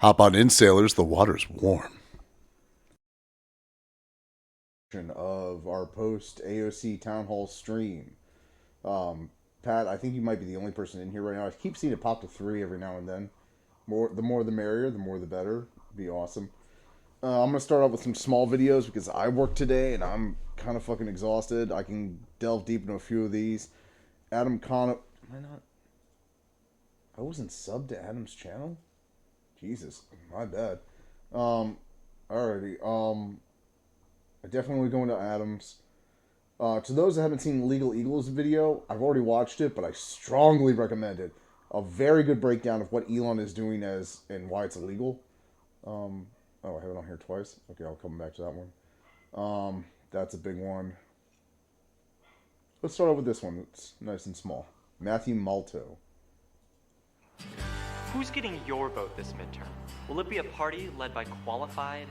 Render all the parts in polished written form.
Hop on in, sailors. The water's warm. Of our post AOC townhall stream. Pat, I think you might be the only person in here right now. I keep seeing it pop to 3 every now and then. The more the merrier, the more the better. It'd be awesome. I'm gonna start off with some small videos because I work today and I'm kind of fucking exhausted. I can delve deep into a few of these. Adam Connor, am I not? I wasn't subbed to Adam's channel. Jesus, my bad. Alrighty. I definitely go into Adam's. To those that haven't seen Legal Eagles video, I've already watched it, but I strongly recommend it. A very good breakdown of what Elon is doing and why it's illegal. Oh, I have it on here twice. Okay, I'll come back to that one. That's a big one. Let's start off with this one. It's nice and small. Matthew Malto. Who's getting your vote this midterm? Will it be a party led by qualified,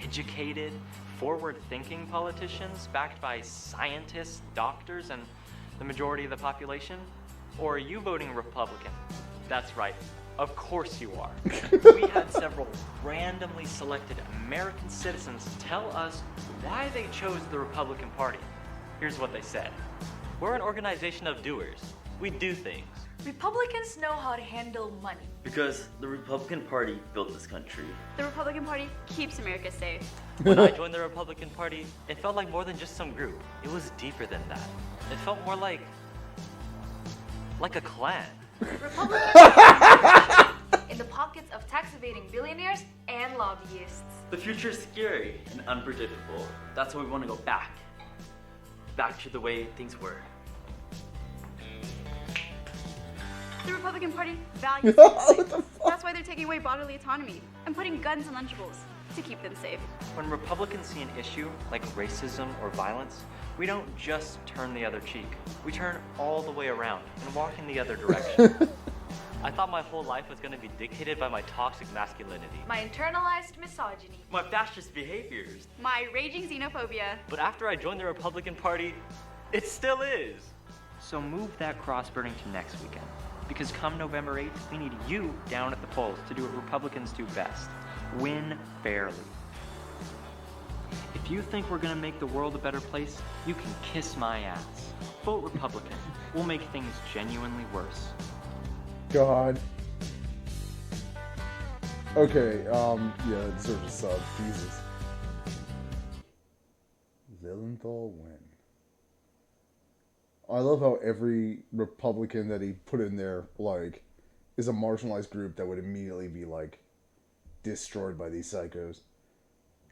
educated, forward-thinking politicians backed by scientists, doctors, and the majority of the population? Or are you voting Republican? That's right. Of course you are. We had several randomly selected American citizens tell us why they chose the Republican Party. Here's what they said. We're an organization of doers. We do things. Republicans know how to handle money. Because the Republican Party built this country. The Republican Party keeps America safe. When I joined the Republican Party, it felt like more than just some group. It was deeper than that. It felt more like a clan. Republicans in the pockets of tax-evading billionaires and lobbyists. The future is scary and unpredictable. That's why we want to go back. Back to the way things were. The Republican Party values life. That's why they're taking away bodily autonomy and putting guns in Lunchables to keep them safe. When Republicans see an issue like racism or violence, we don't just turn the other cheek. We turn all the way around and walk in the other direction. I thought my whole life was going to be dictated by my toxic masculinity. My internalized misogyny. My fascist behaviors. My raging xenophobia. But after I joined the Republican Party, it still is. So move that cross burning to next weekend. Because come November 8th, we need you down at the polls to do what Republicans do best. Win fairly. If you think we're gonna make the world a better place, you can kiss my ass. Vote Republican. We'll make things genuinely worse. God. Okay, yeah, it deserves a sub. Jesus. Zillenthal win. I love how every Republican that he put in there, like, is a marginalized group that would immediately be, like, destroyed by these psychos.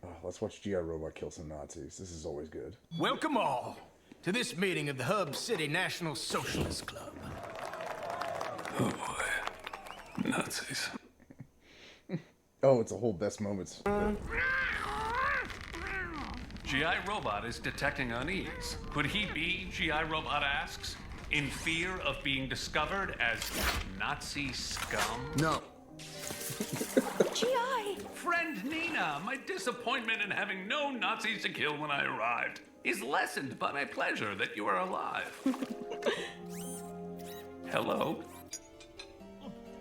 Oh, let's watch G.I. Robot kill some Nazis. This is always good. Welcome all to this meeting of the Hub City National Socialist Club. Oh boy. Nazis. Oh, it's a whole best moments. G.I. Robot is detecting unease. Could he be, G.I. Robot asks, in fear of being discovered as Nazi scum? No. G.I. Friend Nina, my disappointment in having no Nazis to kill when I arrived is lessened by my pleasure that you are alive. Hello?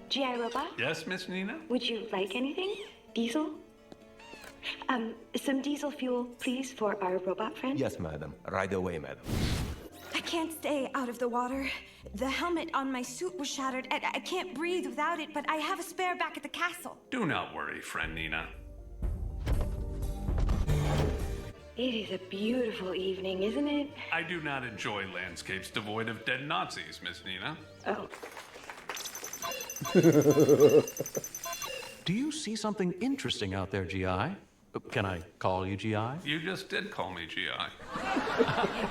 G.I. Robot? Yes, Miss Nina? Would you like anything? Diesel? Some diesel fuel, please, for our robot friend? Yes, madam. Right away, madam. I can't stay out of the water. The helmet on my suit was shattered, and I can't breathe without it, but I have a spare back at the castle. Do not worry, friend Nina. It is a beautiful evening, isn't it? I do not enjoy landscapes devoid of dead Nazis, Miss Nina. Oh. Do you see something interesting out there, G.I.? Can I call you G.I.? You just did call me G.I.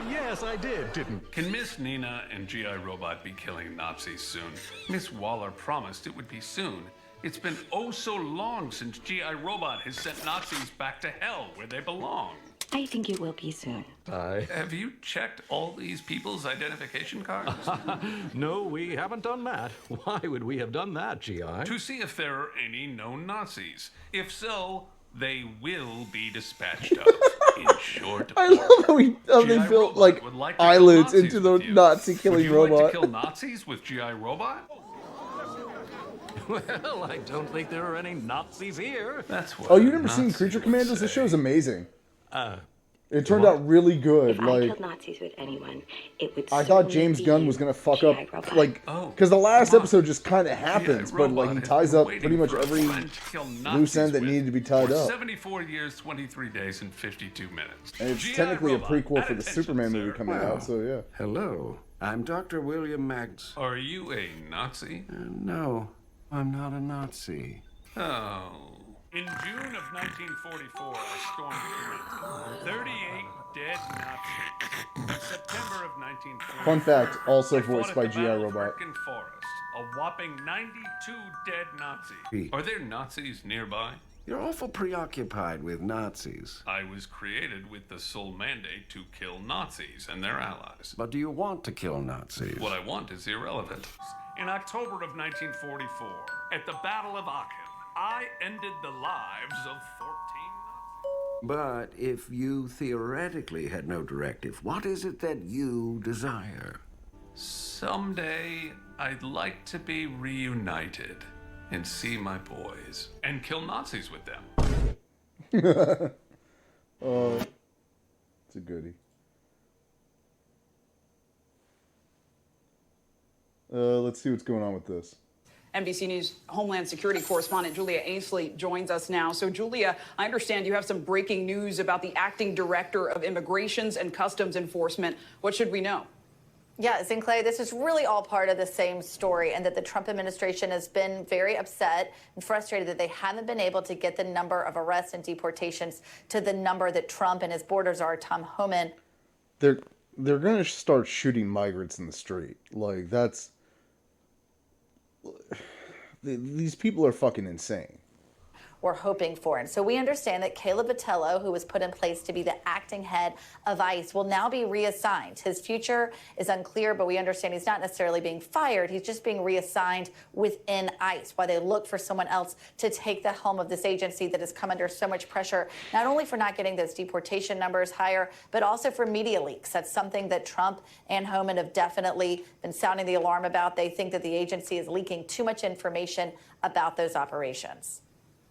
Yes, I did, didn't? Can Miss Nina and G.I. Robot be killing Nazis soon? Miss Waller promised it would be soon. It's been oh so long since G.I. Robot has sent Nazis back to hell where they belong. I think it will be soon. Have you checked all these people's identification cards? No, we haven't done that. Why would we have done that, G.I.? To see if there are any known Nazis. If so, they will be dispatched of in short order. I love how they built like eyelids into the Nazi killing Would you robot. like to kill Nazis with G.I. Robot? Well, I don't think there are any Nazis here. That's what. Oh, you never seen Creature Commandos? The show's amazing. It turned what? out really good. If I killed Nazis with anyone, it would I thought certainly James be Gunn you, was gonna fuck G.I. up, Robot. like, Oh, because the last come on. episode just kind of happens, G.I. but like he Robot ties has up been pretty much waiting for a every friend to kill loose Nazis end that with needed to be tied for up. 74 years, 23 days, and 52 minutes. And it's G.I. technically a Robot, prequel at for the attention, Superman sir. movie coming out, so yeah. Hello, I'm Dr. William Maggs. Are you a Nazi? No, I'm not a Nazi. Oh. In June of 1944, a storm commenced. 38 dead Nazis. In September of 1944, Fun fact, also I voiced fought by at the G.I. Battle of Robot. Ripken Forest, a whopping 92 dead Nazis. Hey. Are there Nazis nearby? You're awful preoccupied with Nazis. I was created with the sole mandate to kill Nazis and their allies. But do you want to kill Nazis? What I want is irrelevant. In October of 1944, at the Battle of Aachen, I ended the lives of 14 Nazis. But if you theoretically had no directive, what is it that you desire? Someday, I'd like to be reunited and see my boys and kill Nazis with them. Oh, it's a goodie. Let's see what's going on with this. NBC News Homeland Security correspondent Julia Ainsley joins us now. So, Julia, I understand you have some breaking news about the acting director of Immigrations and Customs Enforcement. What should we know? Yeah, Sinclair, this is really all part of the same story, and that the Trump administration has been very upset and frustrated that they haven't been able to get the number of arrests and deportations to the number that Trump and his borders are, Tom Homan. They're gonna start shooting migrants in the street. Like, that's... These people are fucking insane. We're hoping for. And so we understand that Caleb Vitello, who was put in place to be the acting head of ICE, will now be reassigned. His future is unclear, but we understand he's not necessarily being fired. He's just being reassigned within ICE while they look for someone else to take the helm of this agency that has come under so much pressure, not only for not getting those deportation numbers higher, but also for media leaks. That's something that Trump and Homan have definitely been sounding the alarm about. They think that the agency is leaking too much information about those operations.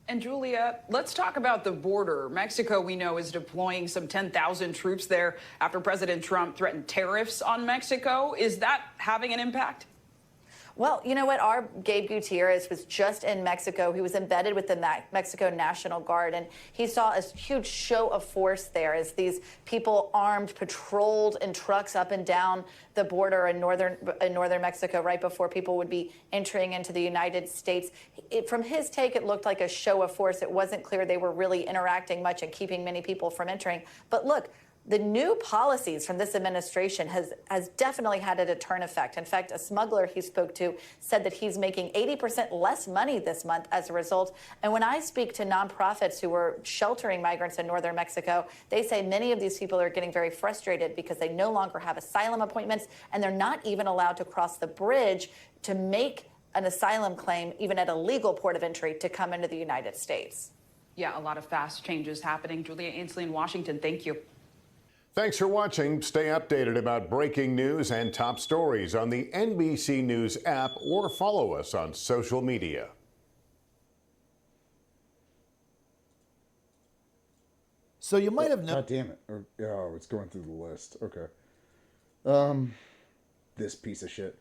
And Julia, let's talk about the border. Mexico, we know, is deploying some 10,000 troops there after President Trump threatened tariffs on Mexico. Is that having an impact? Well, you know what? Our Gabe Gutierrez was just in Mexico. He was embedded with the Mexico National Guard, and he saw a huge show of force there as these people armed patrolled in trucks up and down the border in northern Mexico right before people would be entering into the United States. From his take, it looked like a show of force. It wasn't clear they were really interacting much and keeping many people from entering. But look, the new policies from this administration has definitely had a deterrent effect. In fact, a smuggler he spoke to said that he's making 80% less money this month as a result. And when I speak to nonprofits who are sheltering migrants in northern Mexico, they say many of these people are getting very frustrated because they no longer have asylum appointments, and they're not even allowed to cross the bridge to make an asylum claim, even at a legal port of entry, to come into the United States. Yeah, a lot of fast changes happening. Julia Ainsley in Washington, thank you. Thanks for watching. Stay updated about breaking news and top stories on the NBC News app or follow us on social media. So you might have known. God damn it. Oh, it's going through the list. Okay. This piece of shit.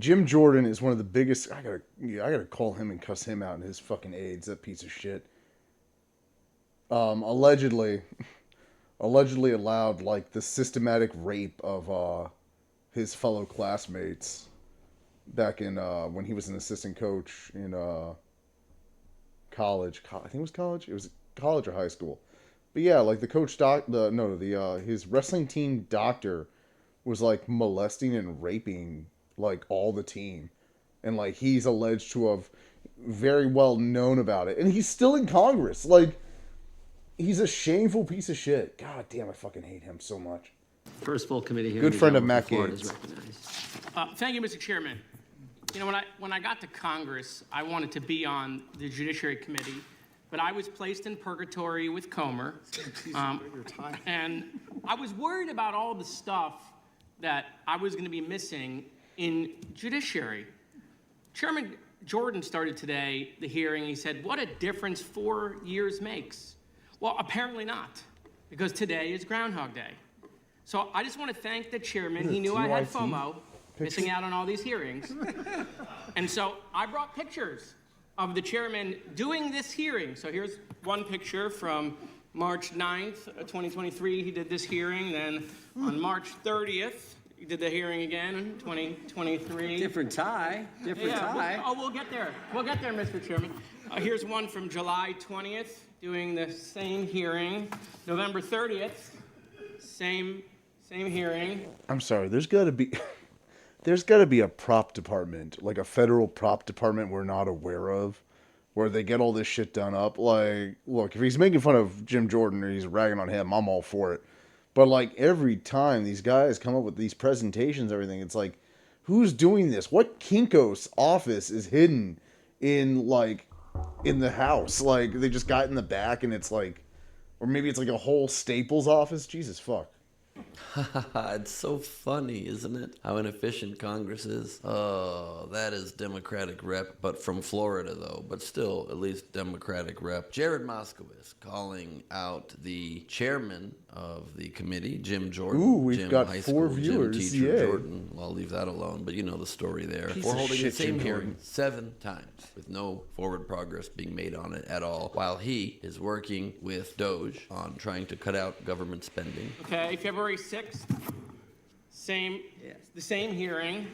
Jim Jordan is one of the biggest. I gotta call him and cuss him out and his fucking aides. That piece of shit. Allegedly allowed like the systematic rape of his fellow classmates back in when he was an assistant coach in college. I think it was college. It was college or high school. But yeah, like the coach his wrestling team doctor was like molesting and raping like all the team, and like he's alleged to have very well known about it, and he's still in Congress. Like, he's a shameful piece of shit. God damn, I fucking hate him so much. First full committee hearing. Good friend of Matt Gaetz. Thank you, Mr. Chairman. You know, when I got to Congress, I wanted to be on the Judiciary Committee, but I was placed in purgatory with Comer, and I was worried about all the stuff that I was going to be missing in Judiciary. Chairman, Jordan started today, the hearing. He said, what a difference 4 years makes. Well, apparently not, because today is Groundhog Day. So I just want to thank the chairman. He knew I had FOMO, missing out on all these hearings. And so I brought pictures of the chairman doing this hearing. So here's one picture from March 9th, 2023. He did this hearing. Then on March 30th, he did the hearing again in 2023. Different tie. Different tie. We'll get there. We'll get there, Mr. Chairman. Here's one from July 20th, doing the same hearing. November 30th, same hearing. I'm sorry. There's got to be a prop department, like a federal prop department we're not aware of, where they get all this shit done up. Like, look, if he's making fun of Jim Jordan or he's ragging on him, I'm all for it. But like every time these guys come up with these presentations, everything, it's like, who's doing this? What Kinko's office is hidden in the house? Like they just got in the back and it's like, or maybe it's like a whole Staples office. Jesus fuck. It's so funny, isn't it? How inefficient Congress is. Oh, that is Democratic rep, but from Florida, though. But still, at least Democratic rep. Jared Moskowitz calling out the chairman of the committee, Jim Jordan. Ooh, we've Jim, got high 4 school viewers. Gym teacher Yay. Jordan. Well, I'll leave that alone, but you know the story there. Piece We're of holding the shit, same Jim hearing Jordan. 7 times with no forward progress being made on it at all, while he is working with Doge on trying to cut out government spending. Okay, February 6th, the same hearing.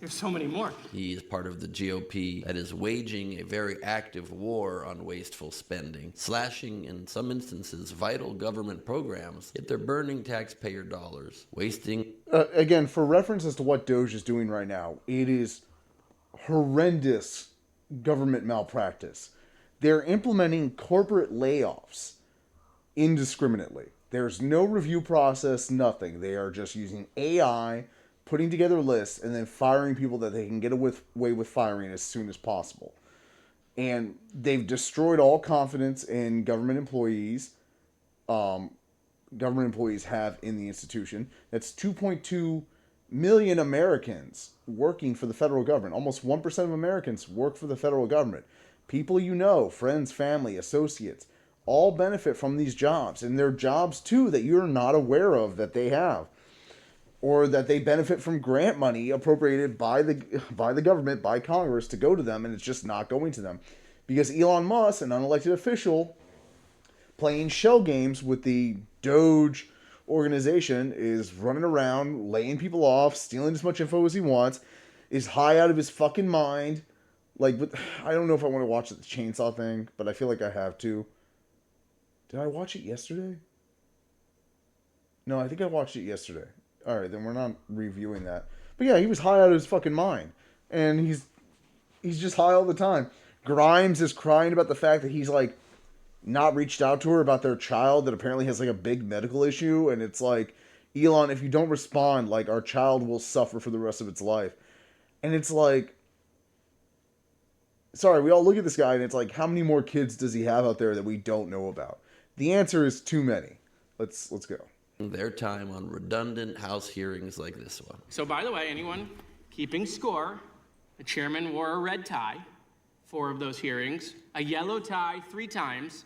There's so many more. He is part of the GOP that is waging a very active war on wasteful spending, slashing, in some instances, vital government programs, yet they're burning taxpayer dollars, wasting... Again, for reference as to what Doge is doing right now, it is horrendous government malpractice. They're implementing corporate layoffs indiscriminately. There's no review process, nothing. They are just using AI, putting together lists, and then firing people that they can get away with firing as soon as possible. And they've destroyed all confidence in government employees. Government employees have in the institution. That's 2.2 million Americans working for the federal government. Almost 1% of Americans work for the federal government. People you know, friends, family, associates, all benefit from these jobs. And they're jobs, too, that you're not aware of that they have. Or that they benefit from grant money appropriated by the government, by Congress, to go to them, and it's just not going to them. Because Elon Musk, an unelected official, playing shell games with the Doge organization, is running around, laying people off, stealing as much info as he wants, is high out of his fucking mind. Like, I don't know if I want to watch the chainsaw thing, but I feel like I have to. Did I watch it yesterday? No, I think I watched it yesterday. All right, then we're not reviewing that. But yeah, he was high out of his fucking mind. And he's just high all the time. Grimes is crying about the fact that he's, like, not reached out to her about their child that apparently has, like, a big medical issue. And it's like, Elon, if you don't respond, like, our child will suffer for the rest of its life. And it's like, sorry, we all look at this guy and it's like, how many more kids does he have out there that we don't know about? The answer is too many. Let's go. Their time on redundant House hearings like this one. So, by the way, anyone keeping score, the chairman wore a red tie, 4 of those hearings, a yellow tie 3 times.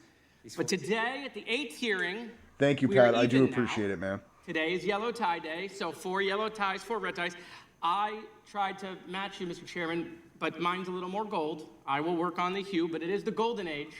But today, at the 8th hearing... Thank you, Pat. I do appreciate it, man. Today is yellow tie day, so 4 yellow ties, 4 red ties. I tried to match you, Mr. Chairman, but mine's a little more gold. I will work on the hue, but it is the golden age.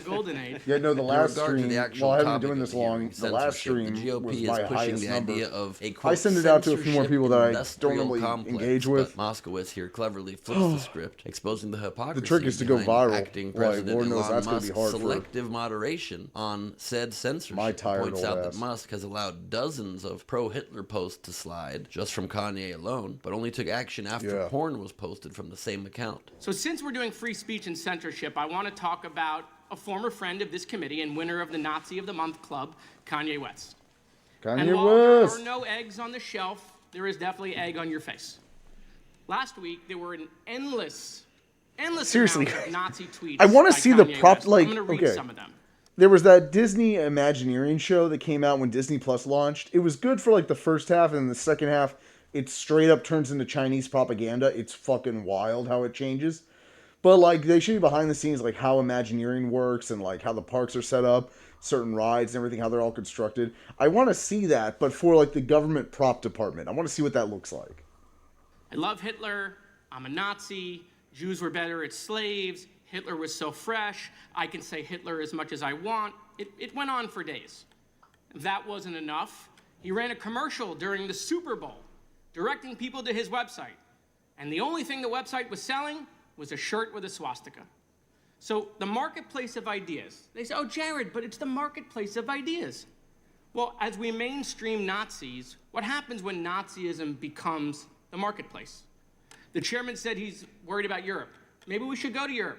Golden age. Yeah, no, the last stream, well, I haven't been doing this long, the last stream the GOP was is my pushing highest the number. idea of a, I send it out to a few more people that I don't normally engage with. But Moskowitz here cleverly flips the script, exposing the hypocrisy. The trick is to go viral. Acting Like, President Lord knows Elon that's going to Musk's be hard selective moderation on said censorship. My tired points old out ass. that Musk has allowed dozens of pro-Hitler posts to slide just from Kanye alone, but only took action after porn was posted from the same account. So since we're doing free speech and censorship, I want to talk about a former friend of this committee and winner of the Nazi of the Month Club, Kanye West. And while there are no eggs on the shelf, there is definitely egg on your face. Last week, there were an endless Seriously. amount of Nazi tweets. I want to by see the Kanye prop, West. like, I'm going to read okay. some of them. There was that Disney Imagineering show that came out when Disney Plus launched. It was good for like the first half, and the second half, it straight up turns into Chinese propaganda. It's fucking wild how it changes. But, like, they show you behind the scenes, like, how Imagineering works and, like, how the parks are set up, certain rides and everything, how they're all constructed. I want to see that, but for, like, the government prop department. I want to see what that looks like. I love Hitler. I'm a Nazi. Jews were better as slaves. Hitler was so fresh. I can say Hitler as much as I want. It went on for days. If that wasn't enough, he ran a commercial during the Super Bowl, directing people to his website. And the only thing the website was selling was a shirt with a swastika. So the marketplace of ideas. They say, oh, Jared, but it's the marketplace of ideas. Well, as we mainstream Nazis, what happens when Nazism becomes the marketplace? The chairman said he's worried about Europe. Maybe we should go to Europe.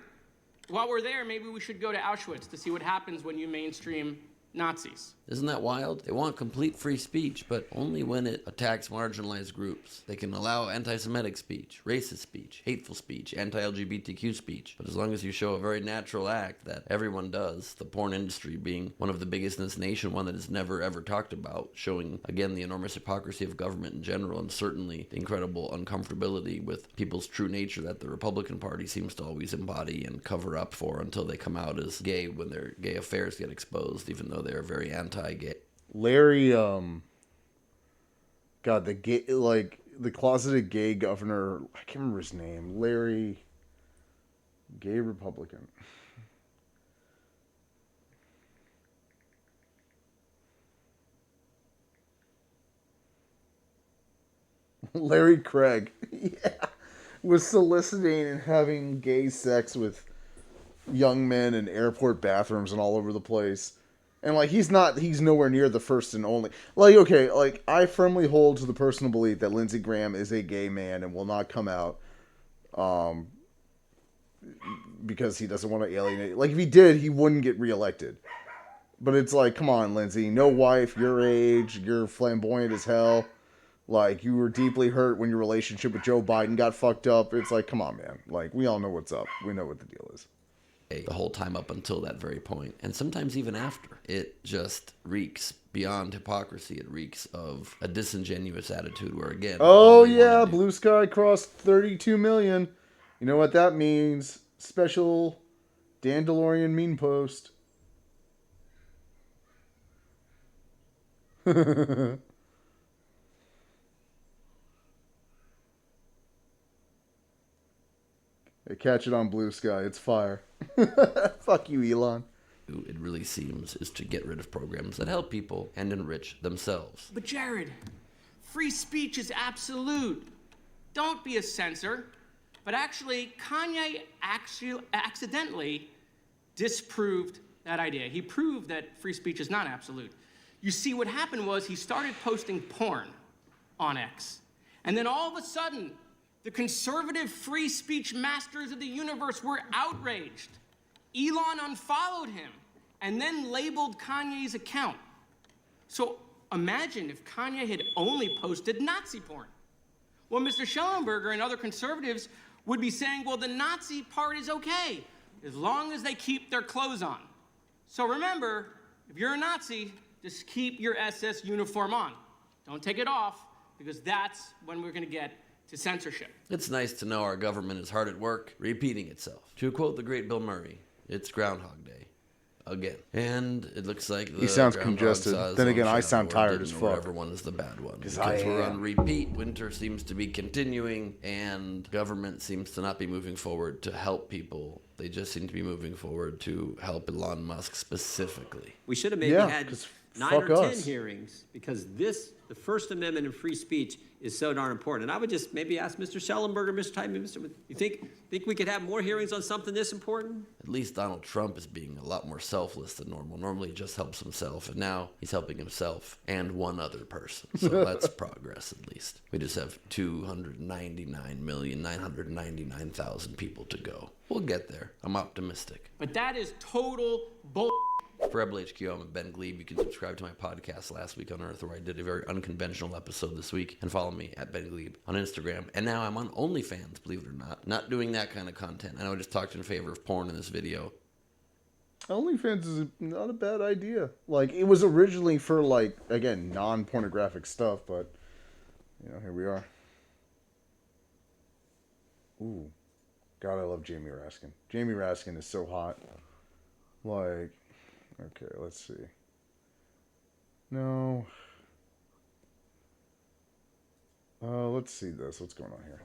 While we're there, maybe we should go to Auschwitz to see what happens when you mainstream Nazis. Isn't that wild? They want complete free speech, but only when it attacks marginalized groups. They can allow anti-Semitic speech, racist speech, hateful speech, anti-LGBTQ speech. But as long as you show a very natural act that everyone does, the porn industry being one of the biggest in this nation, one that is never ever talked about, showing again the enormous hypocrisy of government in general, and certainly the incredible uncomfortability with people's true nature that the Republican Party seems to always embody and cover up for until they come out as gay when their gay affairs get exposed, even though they're very anti-gay. Larry, God, the gay, like, the closeted gay governor, I can't remember his name. Larry, gay Republican. Larry Craig, yeah, was soliciting and having gay sex with young men in airport bathrooms and all over the place. And, like, he's nowhere near the first and only. Like, okay, like, I firmly hold to the personal belief that Lindsey Graham is a gay man and will not come out because he doesn't want to alienate. Like, if he did, he wouldn't get reelected. But it's like, come on, Lindsey, no wife, your age, you're flamboyant as hell. Like, you were deeply hurt when your relationship with Joe Biden got fucked up. It's like, come on, man. Like, we all know what's up. We know what the deal is. The whole time up until that very point, and sometimes even after. It just reeks beyond hypocrisy. It reeks of a disingenuous attitude where, again... Oh, yeah, Blue Sky crossed 32 million. You know what that means? Special Dandalorian meme post. Hey, catch it on Blue Sky. It's fire. Fuck you, Elon. It really seems is to get rid of programs that help people and enrich themselves. But Jared, free speech is absolute. Don't be a censor. But actually, Kanye accidentally disproved that idea. He proved that free speech is not absolute. You see, what happened was he started posting porn on X. And then all of a sudden, the conservative free speech masters of the universe were outraged. Elon unfollowed him and then labeled Kanye's account. So imagine if Kanye had only posted Nazi porn. Well, Mr. Schellenberger and other conservatives would be saying, well, the Nazi part is okay, as long as they keep their clothes on. So remember, if you're a Nazi, just keep your SS uniform on. Don't take it off, because that's when we're gonna get to censorship. It's nice to know our government is hard at work, repeating itself. To quote the great Bill Murray, it's Groundhog Day. Again. And it looks like the he sounds groundhog congested. saw his Then own again, I shadow sound or tired didn't as know fuck. Whatever one is the bad one. Because we're on repeat. Winter seems to be continuing, and government seems to not be moving forward to help people. They just seem to be moving forward to help Elon Musk specifically. We should have maybe had 9 or 10 hearings, because the First Amendment and free speech is so darn important. And I would just maybe ask Mr. Schellenberger, Mr. Tymon, you think we could have more hearings on something this important? At least Donald Trump is being a lot more selfless than normal. Normally he just helps himself, and now he's helping himself and one other person. So that's progress, at least. We just have 299,999,000 people to go. We'll get there. I'm optimistic. But that is total bull. For Rebel HQ, I'm Ben Glebe. You can subscribe to my podcast Last Week on Earth, where I did a very unconventional episode this week, and follow me at Ben Glebe on Instagram. And now I'm on OnlyFans, believe it or not. Not doing that kind of content. I know I just talked in favor of porn in this video. OnlyFans is not a bad idea. Like, it was originally for, like, again, non-pornographic stuff, but Here we are. Ooh. God, I love Jamie Raskin. Jamie Raskin is so hot. Like, okay, let's see. No. Let's see this. What's going on here?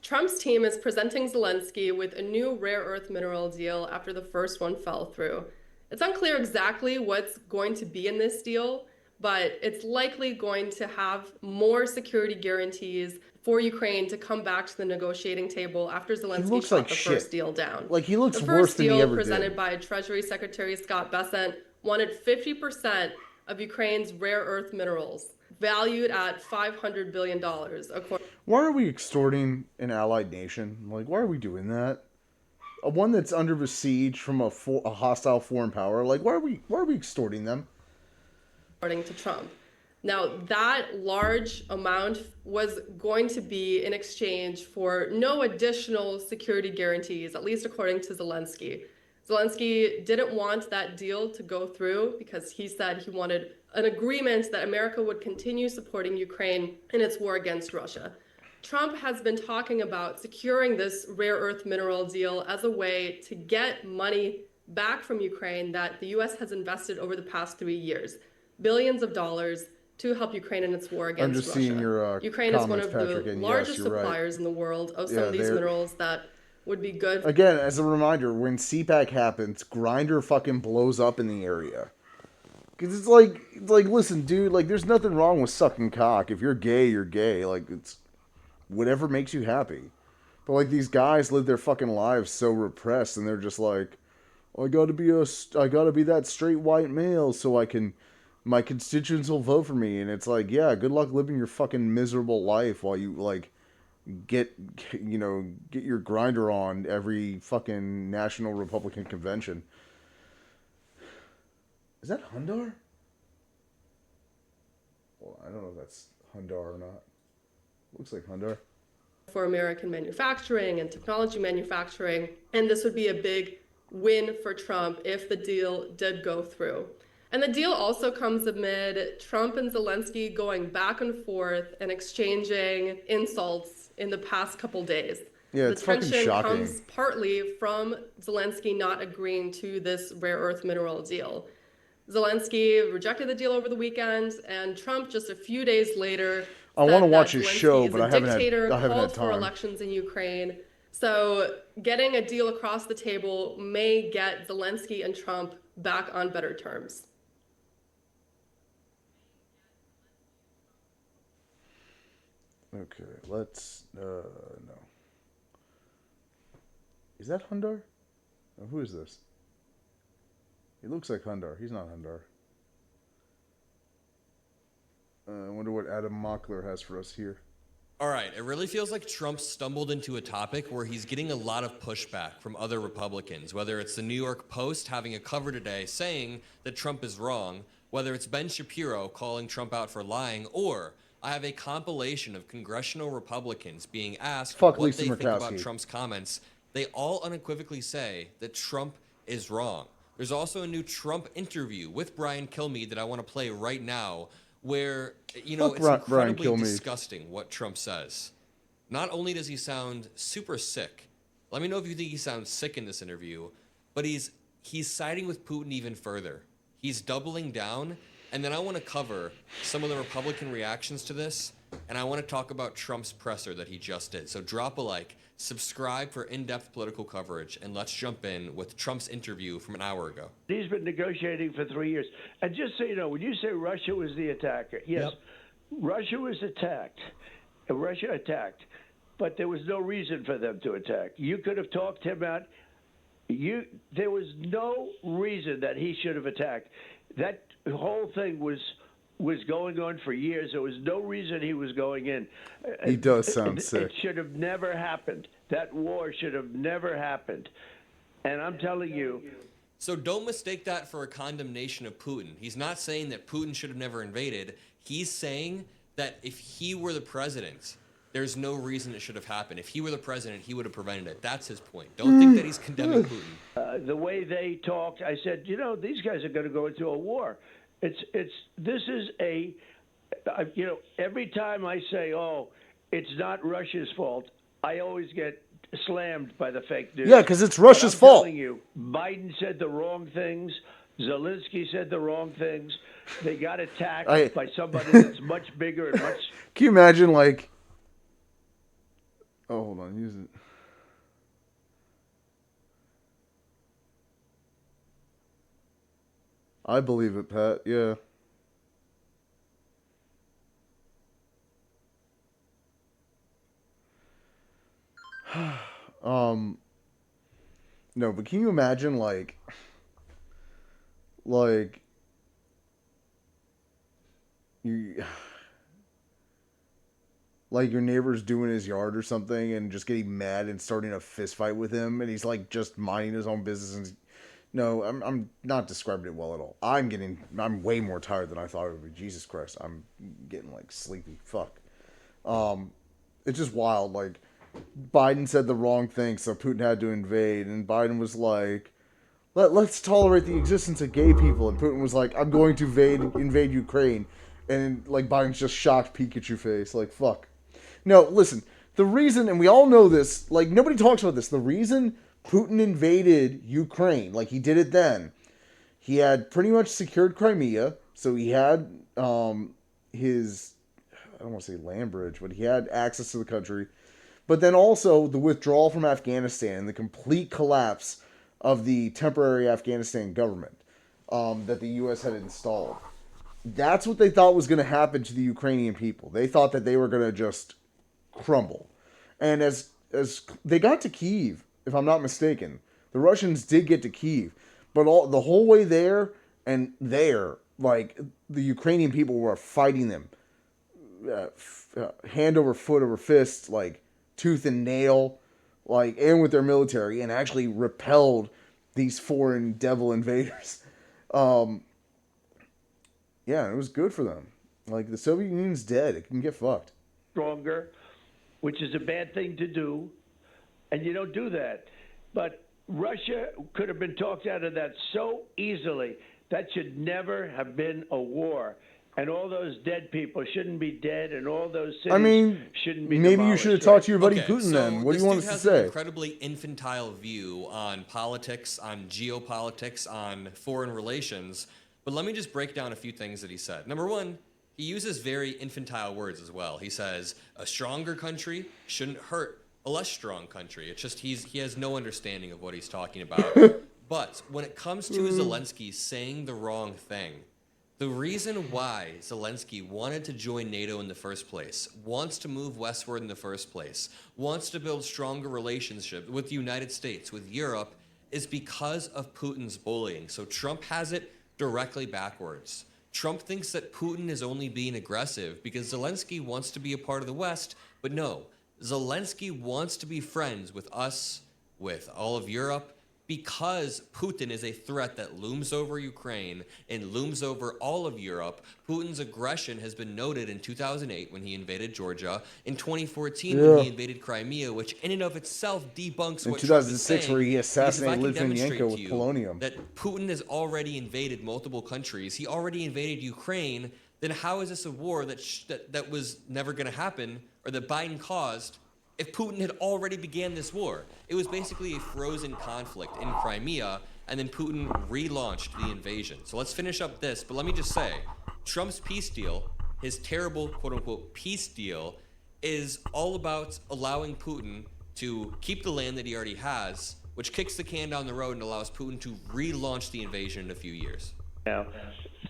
Trump's team is presenting Zelensky with a new rare earth mineral deal after the first one fell through. It's unclear exactly what's going to be in this deal, but it's likely going to have more security guarantees for Ukraine to come back to the negotiating table after Zelensky shot like the shit. first deal down. Like, he looks the worse first than he deal ever presented did. by Treasury Secretary Scott Bessent wanted 50% of Ukraine's rare earth minerals, valued at $500 billion. Why are we extorting an allied nation? Like, why are we doing that? One that's under besiege from a hostile foreign power. Like, why are we extorting them? According to Trump. Now, that large amount was going to be in exchange for no additional security guarantees, at least according to Zelensky. Zelensky didn't want that deal to go through because he said he wanted an agreement that America would continue supporting Ukraine in its war against Russia. Trump has been talking about securing this rare earth mineral deal as a way to get money back from Ukraine that the U.S. has invested over the past 3 years, billions of dollars to help Ukraine in its war against I'm just Russia. seeing your Ukraine is one comments, of Patrick, the and largest yes, you're right. suppliers in the world of some of these minerals that would be good. Again, as a reminder, when CPAC happens, Grindr fucking blows up in the area. Because it's like, listen, dude, like, there's nothing wrong with sucking cock. If you're gay, you're gay. Like, it's whatever makes you happy. But, like, these guys live their fucking lives so repressed, and they're just like, I gotta be that straight white male so my constituents will vote for me. And it's like, yeah, good luck living your fucking miserable life while you, like, get your grinder on every fucking National Republican convention. Is that Hundar? Well, I don't know if that's Hundar or not. Looks like Hundar. For American manufacturing and technology manufacturing, and this would be a big win for Trump if the deal did go through. And the deal also comes amid Trump and Zelensky going back and forth and exchanging insults in the past couple days. Yeah, it's fucking tension shocking. comes partly from Zelensky not agreeing to this rare earth mineral deal. Zelensky rejected the deal over the weekend, and Trump just a few days later I want to watch his Zelensky show, is but a I haven't dictator, had called for time. elections in Ukraine. So getting a deal across the table may get Zelensky and Trump back on better terms. Okay, let's no. Is that Hundar? Oh, who is this? He looks like Hundar. He's not Hundar. I wonder what Adam Mockler has for us here. All right, it really feels like Trump stumbled into a topic where he's getting a lot of pushback from other Republicans, whether it's the New York Post having a cover today saying that Trump is wrong, whether it's Ben Shapiro calling Trump out for lying, or I have a compilation of congressional Republicans being asked what they think about Trump's comments. They all unequivocally say that Trump is wrong. There's also a new Trump interview with Brian Kilmeade that I want to play right now, where, it's incredibly disgusting what Trump says. Not only does he sound super sick, let me know if you think he sounds sick in this interview, but he's siding with Putin even further. He's doubling down, and then I want to cover some of the Republican reactions to this, and I want to talk about Trump's presser that he just did. So drop a like, subscribe for in-depth political coverage, and let's jump in with Trump's interview from an hour ago. He's been negotiating for 3 years. And just so you know, when you say Russia was the attacker, yes, Russia was attacked. Russia attacked. But there was no reason for them to attack. You could have talked him out. There was no reason that he should have attacked. That whole thing was going on for years. There was no reason he was going in. He does sound sick. It should have never happened. That war should have never happened. And I'm telling you. So don't mistake that for a condemnation of Putin. He's not saying that Putin should have never invaded. He's saying that if he were the president, there's no reason it should have happened. If he were the president, he would have prevented it. That's his point. Don't think that he's condemning Putin. The way they talked, I said, these guys are going to go into a war. This is a every time I say, "Oh, it's not Russia's fault," I always get slammed by the fake news. Yeah, because it's Russia's I'm fault. telling you, Biden said the wrong things. Zelensky said the wrong things. They got attacked by somebody that's much bigger and much. Can you imagine, like... Oh, hold on. Use it. I believe it, Pat. Yeah. No, but can you imagine, like you, like your neighbor's doing his yard or something and just getting mad and starting a fist fight with him, and he's like just minding his own business. And no, I'm not describing it well at all. I'm way more tired than I thought it would be. Jesus Christ, I'm getting like sleepy. Fuck. It's just wild. Like, Biden said the wrong thing, so Putin had to invade, and Biden was like, let's tolerate the existence of gay people, and Putin was like, I'm going to invade Ukraine, and like Biden's just shocked Pikachu face, like, fuck. No, listen, the reason, and we all know this, like, nobody talks about this, the reason Putin invaded Ukraine, like, he did it then, he had pretty much secured Crimea, so he had his, I don't want to say land bridge, but he had access to the country. But then also the withdrawal from Afghanistan and the complete collapse of the temporary Afghanistan government that the U.S. had installed. That's what they thought was going to happen to the Ukrainian people. They thought that they were going to just crumble. And as they got to Kyiv, if I'm not mistaken, the Russians did get to Kyiv. But the whole way there and there, like, the Ukrainian people were fighting them. Hand over foot over fist, like, tooth and nail, like, and with their military, and actually repelled these foreign devil invaders. Yeah, it was good for them. Like, the Soviet Union's dead. It can get fucked. Stronger, which is a bad thing to do, and you don't do that. But Russia could have been talked out of that so easily. That should never have been a war. And all those dead people shouldn't be dead, and all those cities shouldn't be maybe demolished, you should have talked to your buddy Okay, Putin so then. What do you want us to has say? An incredibly infantile view on politics, on geopolitics, on foreign relations. But let me just break down a few things that he said. Number one, he uses very infantile words as well. He says a stronger country shouldn't hurt a less strong country. It's just he has no understanding of what he's talking about. But when it comes to Zelensky saying the wrong thing, the reason why Zelensky wanted to join NATO in the first place, wants to move westward in the first place, wants to build stronger relationships with the United States, with Europe, is because of Putin's bullying. So Trump has it directly backwards. Trump thinks that Putin is only being aggressive because Zelensky wants to be a part of the West, but no, Zelensky wants to be friends with us, with all of Europe, because Putin is a threat that looms over Ukraine and looms over all of Europe. Putin's aggression has been noted in 2008 when he invaded Georgia, in 2014 when he invaded Crimea, which in and of itself debunks In what 2006 Trump is saying, where he assassinated because if I can Litvinenko demonstrate with to you polonium. that Putin has already invaded multiple countries, he already invaded Ukraine, then how is this a war that was never going to happen, or that Biden caused, if Putin had already began this war? It was basically a frozen conflict in Crimea, and then Putin relaunched the invasion. So let's finish up this, but let me just say, Trump's peace deal, his terrible quote-unquote peace deal, is all about allowing Putin to keep the land that he already has, which kicks the can down the road and allows Putin to relaunch the invasion in a few years. Now,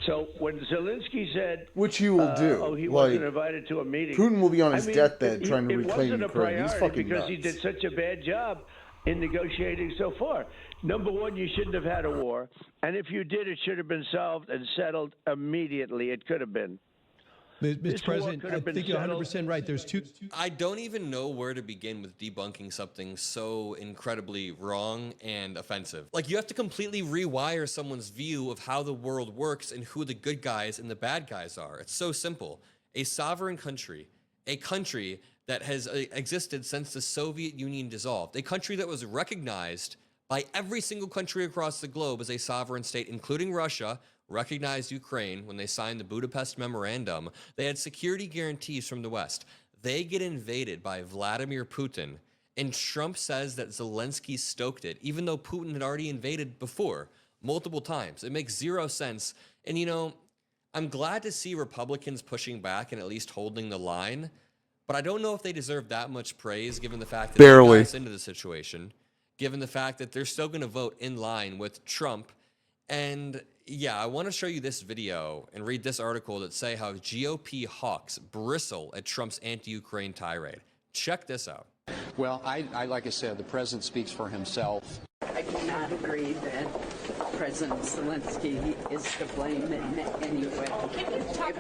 so when Zelensky said, which he will do, oh, he like, wasn't invited to a meeting. Putin will be on his deathbed it- trying to it reclaim wasn't a Ukraine. He's priority fucking because nuts. he did such a bad job in negotiating so far. Number one, you shouldn't have had a war, and if you did, it should have been solved and settled immediately. It could have been. Mr. President, I think you're 100% right. There's two. I don't even know where to begin with debunking something so incredibly wrong and offensive. Like, you have to completely rewire someone's view of how the world works and who the good guys and the bad guys are. It's so simple. A sovereign country, a country that has existed since the Soviet Union dissolved, a country that was recognized by every single country across the globe as a sovereign state, including Russia, recognized Ukraine when they signed the Budapest Memorandum. They had security guarantees from the West. They get invaded by Vladimir Putin, and Trump says that Zelensky stoked it, even though Putin had already invaded before, multiple times. It makes zero sense. And, you know, I'm glad to see Republicans pushing back and at least holding the line, but I don't know if they deserve that much praise given the fact that they got us into the situation, given the fact that they're still going to vote in line with Trump. And yeah, I want to show you this video and read this article that say how GOP hawks bristle at Trump's anti-Ukraine tirade. Check this out. Well, I like I said, the president speaks for himself. I do not agree that President Zelensky is to blame in any way.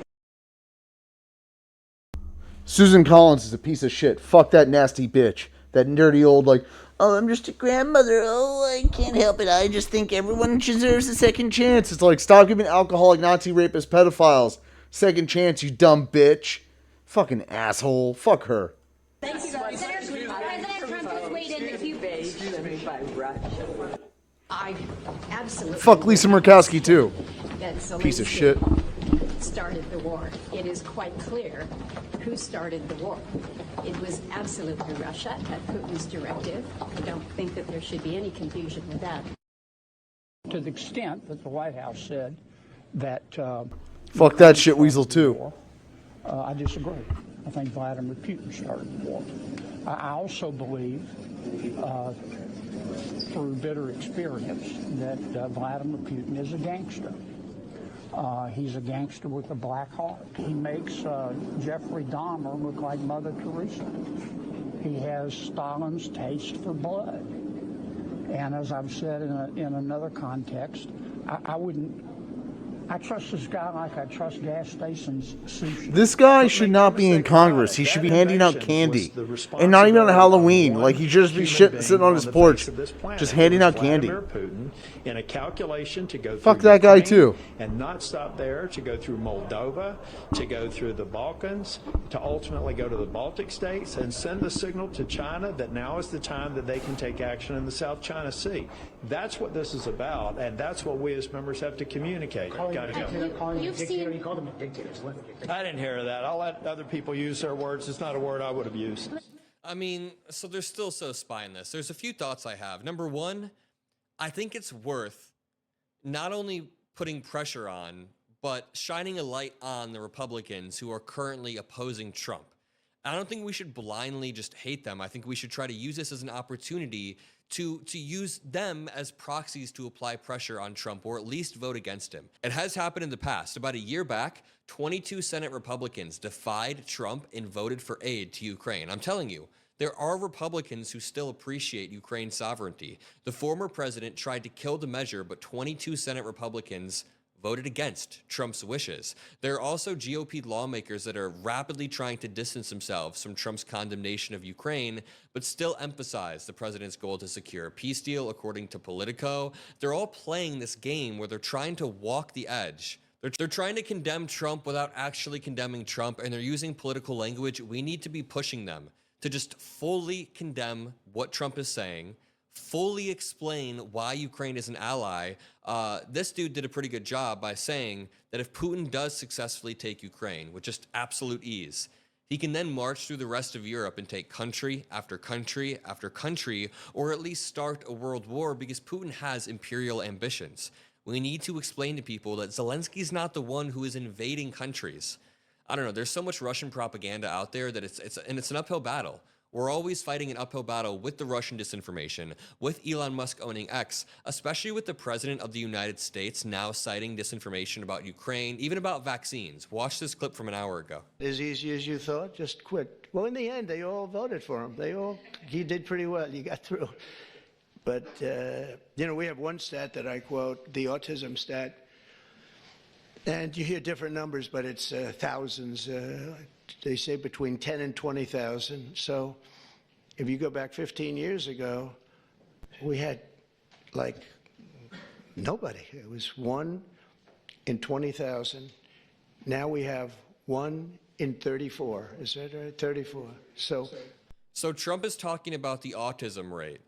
Susan Collins is a piece of shit. Fuck that nasty bitch. That dirty old, like, oh, I'm just a grandmother. Oh, I can't help it. I just think everyone deserves a second chance. It's like, stop giving alcoholic Nazi rapists pedophiles second chance, you dumb bitch. Fucking asshole. Fuck her. Thank you, guys. President Trump has weighed in that you by Russia. I absolutely. Fuck Lisa Murkowski, too. Piece of shit. Started the war. It is quite clear who started the war. It was absolutely Russia at Putin's directive. I don't think that there should be any confusion with that. To the extent that the White House said that... Fuck that shit weasel, too. I disagree. I think Vladimir Putin started the war. I also believe, through bitter experience, that Vladimir Putin is a gangster. He's a gangster with a black heart. He makes Jeffrey Dahmer look like Mother Teresa. He has Stalin's taste for blood. And as I've said in another context, I trust this guy like I trust gas stations. Sushi. This guy should not be in Congress. He should be handing out candy. And not even on Halloween. Like, he should just be sitting on his porch, just handing out candy. In a calculation to go fuck that guy too. And not stop there, to go through Moldova, to go through the Balkans, to ultimately go to the Baltic states and send a signal to China that now is the time that they can take action in the South China Sea. That's what this is about, and that's what we as members have to communicate. You've seen... I didn't hear that. I'll let other people use their words. It's not a word I would have used. I mean, so there's still so spineless. There's a few thoughts I have. Number one, I think it's worth not only putting pressure on, but shining a light on the Republicans who are currently opposing Trump. I don't think we should blindly just hate them. I think we should try to use this as an opportunity to use them as proxies to apply pressure on Trump, or at least vote against him. It has happened in the past. About a year back, 22 Senate Republicans defied Trump and voted for aid to Ukraine. I'm telling you, there are Republicans who still appreciate Ukraine's sovereignty. The former president tried to kill the measure, but 22 Senate Republicans voted against Trump's wishes. There are also GOP lawmakers that are rapidly trying to distance themselves from Trump's condemnation of Ukraine, but still emphasize the president's goal to secure a peace deal, according to Politico. They're all playing this game where they're trying to walk the edge. They're trying to condemn Trump without actually condemning Trump, and they're using political language. We need to be pushing them to just fully condemn what Trump is saying, fully explain why Ukraine is an ally. This dude did a pretty good job by saying that if Putin does successfully take Ukraine with just absolute ease, he can then march through the rest of Europe and take country after country after country, or at least start a world war, because Putin has imperial ambitions. We need to explain to people that Zelensky's not the one who is invading countries. I don't know, there's so much Russian propaganda out there that it's an uphill battle. We're always fighting an uphill battle with the Russian disinformation, with Elon Musk owning X, especially with the President of the United States now citing disinformation about Ukraine, even about vaccines. Watch this clip from an hour ago. As easy as you thought, just quit. Well, in the end, they all voted for him. He did pretty well. You got through. But, we have one stat that I quote, the autism stat, and you hear different numbers, but it's thousands. They say between 10 and 20,000. So if you go back 15 years ago, we had like nobody. It was 1 in 20,000. Now we have 1 in 34. Is that right? 34. So Trump is talking about the autism rate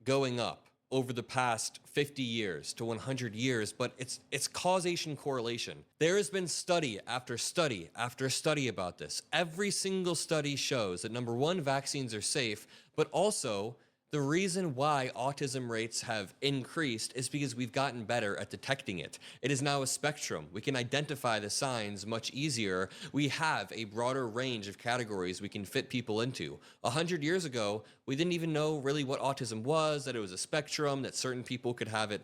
going up over the past 50 years to 100 years, but it's causation correlation. There has been study after study after study about this. Every single study shows that, number one, vaccines are safe, but also the reason why autism rates have increased is because we've gotten better at detecting it. It is now a spectrum. We can identify the signs much easier. We have a broader range of categories we can fit people into. 100 years ago, we didn't even know really what autism was, that it was a spectrum, that certain people could have it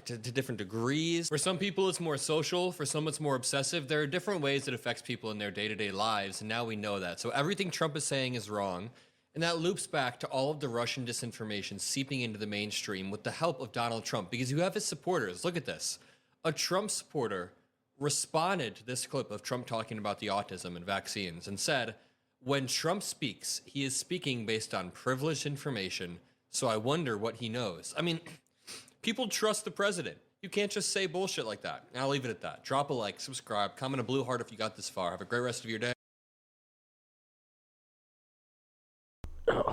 to different degrees. For some people, it's more social. For some, it's more obsessive. There are different ways it affects people in their day-to-day lives, and now we know that. So everything Trump is saying is wrong. And that loops back to all of the Russian disinformation seeping into the mainstream with the help of Donald Trump, because you have his supporters. Look at this. A Trump supporter responded to this clip of Trump talking about the autism and vaccines and said, when Trump speaks, he is speaking based on privileged information, so I wonder what he knows. I mean, people trust the president. You can't just say bullshit like that. And I'll leave it at that. Drop a like, subscribe, comment a blue heart if you got this far. Have a great rest of your day.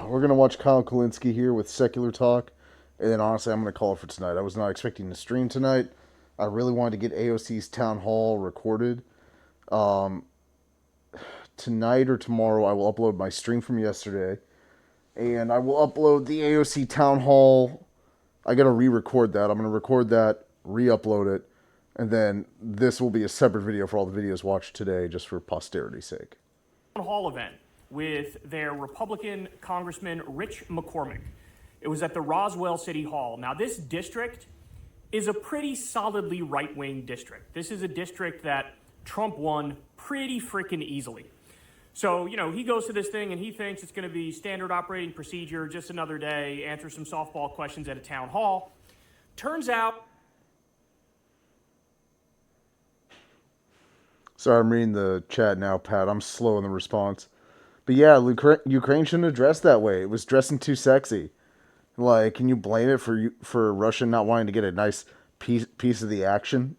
We're going to watch Kyle Kulinski here with Secular Talk, and then honestly, I'm going to call it for tonight. I was not expecting to stream tonight. I really wanted to get AOC's town hall recorded. Tonight or tomorrow, I will upload my stream from yesterday, and I will upload the AOC town hall. I got to re-record that. I'm going to record that, re-upload it, and then this will be a separate video for all the videos watched today, just for posterity's sake. Town hall event with their Republican Congressman Rich McCormick. It was at the Roswell City Hall. Now, this district is a pretty solidly right-wing district. This is a district that Trump won pretty freaking easily. So, you know, he goes to this thing and he thinks it's going to be standard operating procedure, just another day, answer some softball questions at a town hall. Turns out... Sorry, I'm reading the chat now, Pat. I'm slow in the response. But yeah, Ukraine shouldn't have dressed that way. It was dressing too sexy. Like, can you blame it for Russia not wanting to get a nice piece of the action?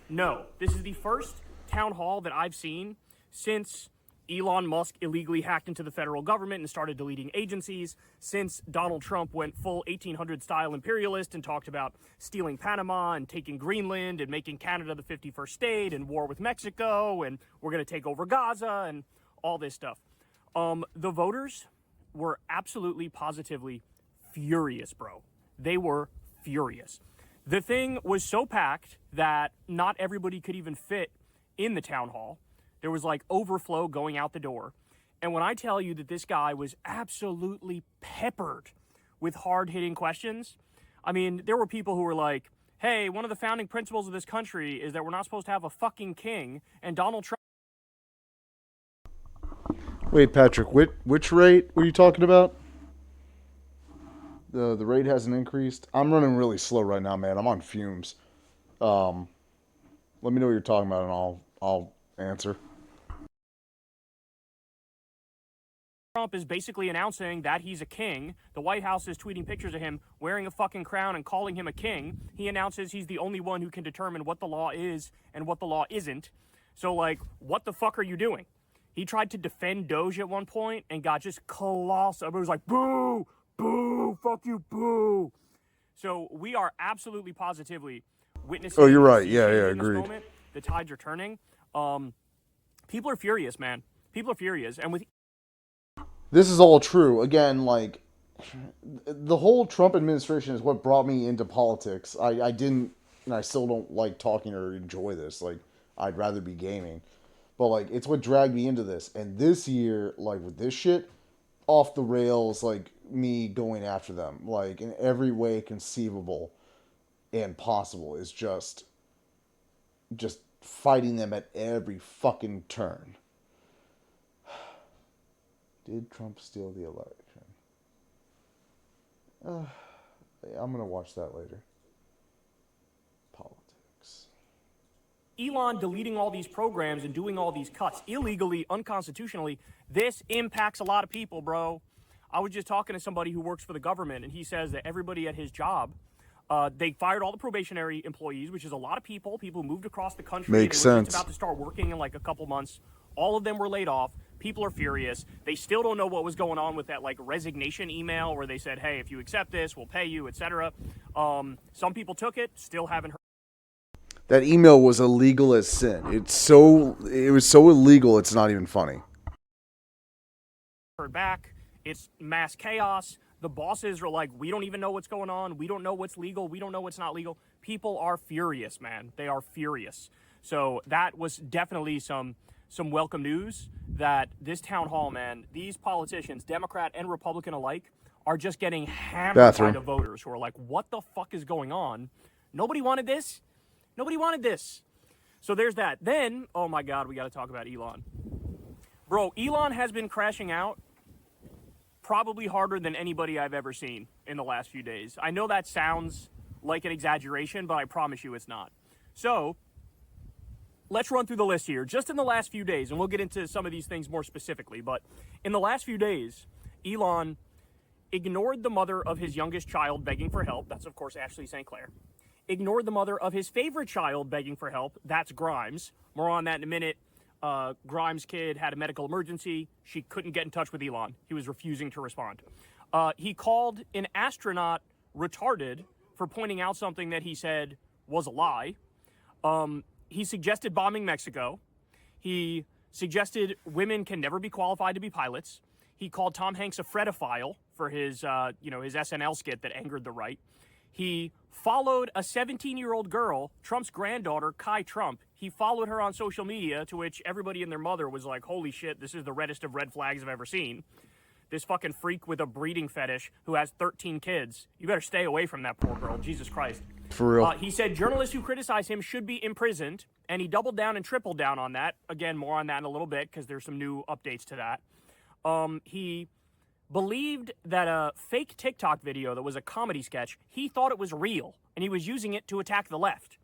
No, this is the first town hall that I've seen since Elon Musk illegally hacked into the federal government and started deleting agencies, since Donald Trump went full 1800s-style imperialist and talked about stealing Panama and taking Greenland and making Canada the 51st state and war with Mexico and we're going to take over Gaza and all this stuff. The voters were absolutely, positively furious, bro. They were furious. The thing was so packed that not everybody could even fit in the town hall. There was like overflow going out the door. And when I tell you that this guy was absolutely peppered with hard-hitting questions, I mean, there were people who were like, hey, one of the founding principles of this country is that we're not supposed to have a fucking king, and Donald Trump... Wait, Patrick, which rate were you talking about? The rate hasn't increased. I'm running really slow right now, man. I'm on fumes. Let me know what you're talking about, and I'll answer. Trump is basically announcing that he's a king. The White House is tweeting pictures of him wearing a fucking crown and calling him a king. He announces he's the only one who can determine what the law is and what the law isn't. So, like, what the fuck are you doing? He tried to defend Doge at one point and got just colossal. Everybody was like, boo, boo, fuck you, boo. So we are absolutely positively witnessing... Oh, you're right. Yeah, agreed. Moment. The tides are turning. People are furious, man. People are furious. And with... This is all true. Again, like, the whole Trump administration is what brought me into politics. I didn't, and I still don't like talking or enjoy this. Like, I'd rather be gaming. But, like, it's what dragged me into this. And this year, like, with this shit, off the rails, like, me going after them, like, in every way conceivable and possible is just fighting them at every fucking turn. Did Trump steal the election? I'm going to watch that later. Politics. Elon deleting all these programs and doing all these cuts illegally, unconstitutionally, this impacts a lot of people, bro. I was just talking to somebody who works for the government, and he says that everybody at his job, they fired all the probationary employees, which is a lot of people who moved across the country. Makes sense. Just about to start working in like a couple months. All of them were laid off. People are furious. They still don't know what was going on with that like resignation email where they said, hey, if you accept this, we'll pay you, etc. Some people took it, still haven't heard. That email was illegal as sin. It was so illegal, it's not even funny. Heard back. It's mass chaos. The bosses are like, we don't even know what's going on. We don't know what's legal. We don't know what's not legal. People are furious, man. They are furious. So that was definitely some welcome news that this town hall, man, these politicians, Democrat and Republican alike, are just getting hammered by the voters who are like, what the fuck is going on? Nobody wanted this. Nobody wanted this. So there's that. Then, oh my God, we got to talk about Elon. Bro, Elon has been crashing out probably harder than anybody I've ever seen in the last few days. I know that sounds like an exaggeration, but I promise you it's not. So let's run through the list here. Just in the last few days, and we'll get into some of these things more specifically, but in the last few days, Elon ignored the mother of his youngest child begging for help. That's, of course, Ashley St. Clair. Ignored the mother of his favorite child begging for help. That's Grimes. More on that in a minute. Grimes' kid had a medical emergency. She couldn't get in touch with Elon. He was refusing to respond. He called an astronaut retarded for pointing out something that he said was a lie. He suggested bombing Mexico. He suggested women can never be qualified to be pilots. He called Tom Hanks a fredophile for his SNL skit that angered the right. He followed a 17-year-old girl, Trump's granddaughter, Kai Trump. He followed her on social media, to which everybody and their mother was like, holy shit, this is the reddest of red flags I've ever seen. This fucking freak with a breeding fetish who has 13 kids. You better stay away from that poor girl, Jesus Christ. For real. He said journalists who criticize him should be imprisoned, and he doubled down and tripled down on that. Again, more on that in a little bit, because there's some new updates to that. He believed that a fake TikTok video that was a comedy sketch, he thought it was real, and he was using it to attack the left.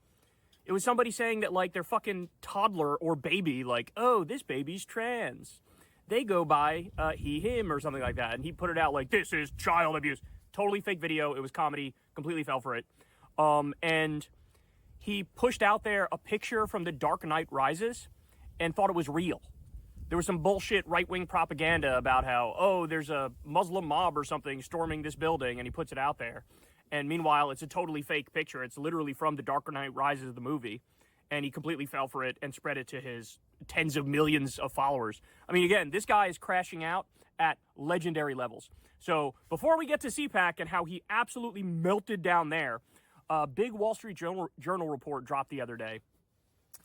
It was somebody saying that, like, their fucking toddler or baby, like, oh, this baby's trans. They go by he, him, or something like that, and he put it out like, this is child abuse. Totally fake video. It was comedy. Completely fell for it. And he pushed out there a picture from The Dark Knight Rises and thought it was real. There was some bullshit right-wing propaganda about how, oh, there's a Muslim mob or something storming this building, and he puts it out there. And meanwhile, it's a totally fake picture. It's literally from The Dark Knight Rises, the movie. And he completely fell for it and spread it to his tens of millions of followers. I mean, again, this guy is crashing out at legendary levels. So before we get to CPAC and how he absolutely melted down there, a big Wall Street Journal report dropped the other day.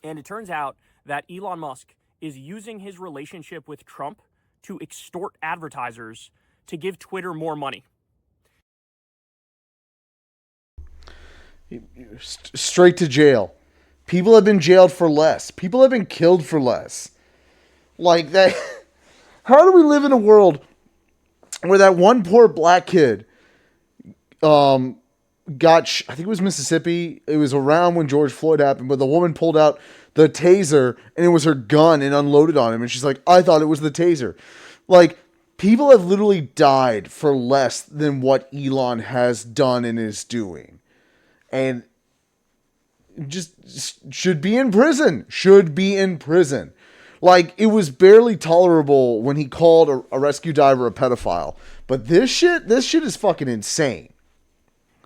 And it turns out that Elon Musk is using his relationship with Trump to extort advertisers to give Twitter more money. Straight to jail. People have been jailed for less. People have been killed for less. Like that. How do we live in a world where that one poor black kid got, I think it was Mississippi. It was around when George Floyd happened, but the woman pulled out the taser and it was her gun and unloaded on him. And she's like, I thought it was the taser. Like, people have literally died for less than what Elon has done and is doing. And just should be in prison. Should be in prison. Like, it was barely tolerable when he called a rescue diver a pedophile. But this shit is fucking insane.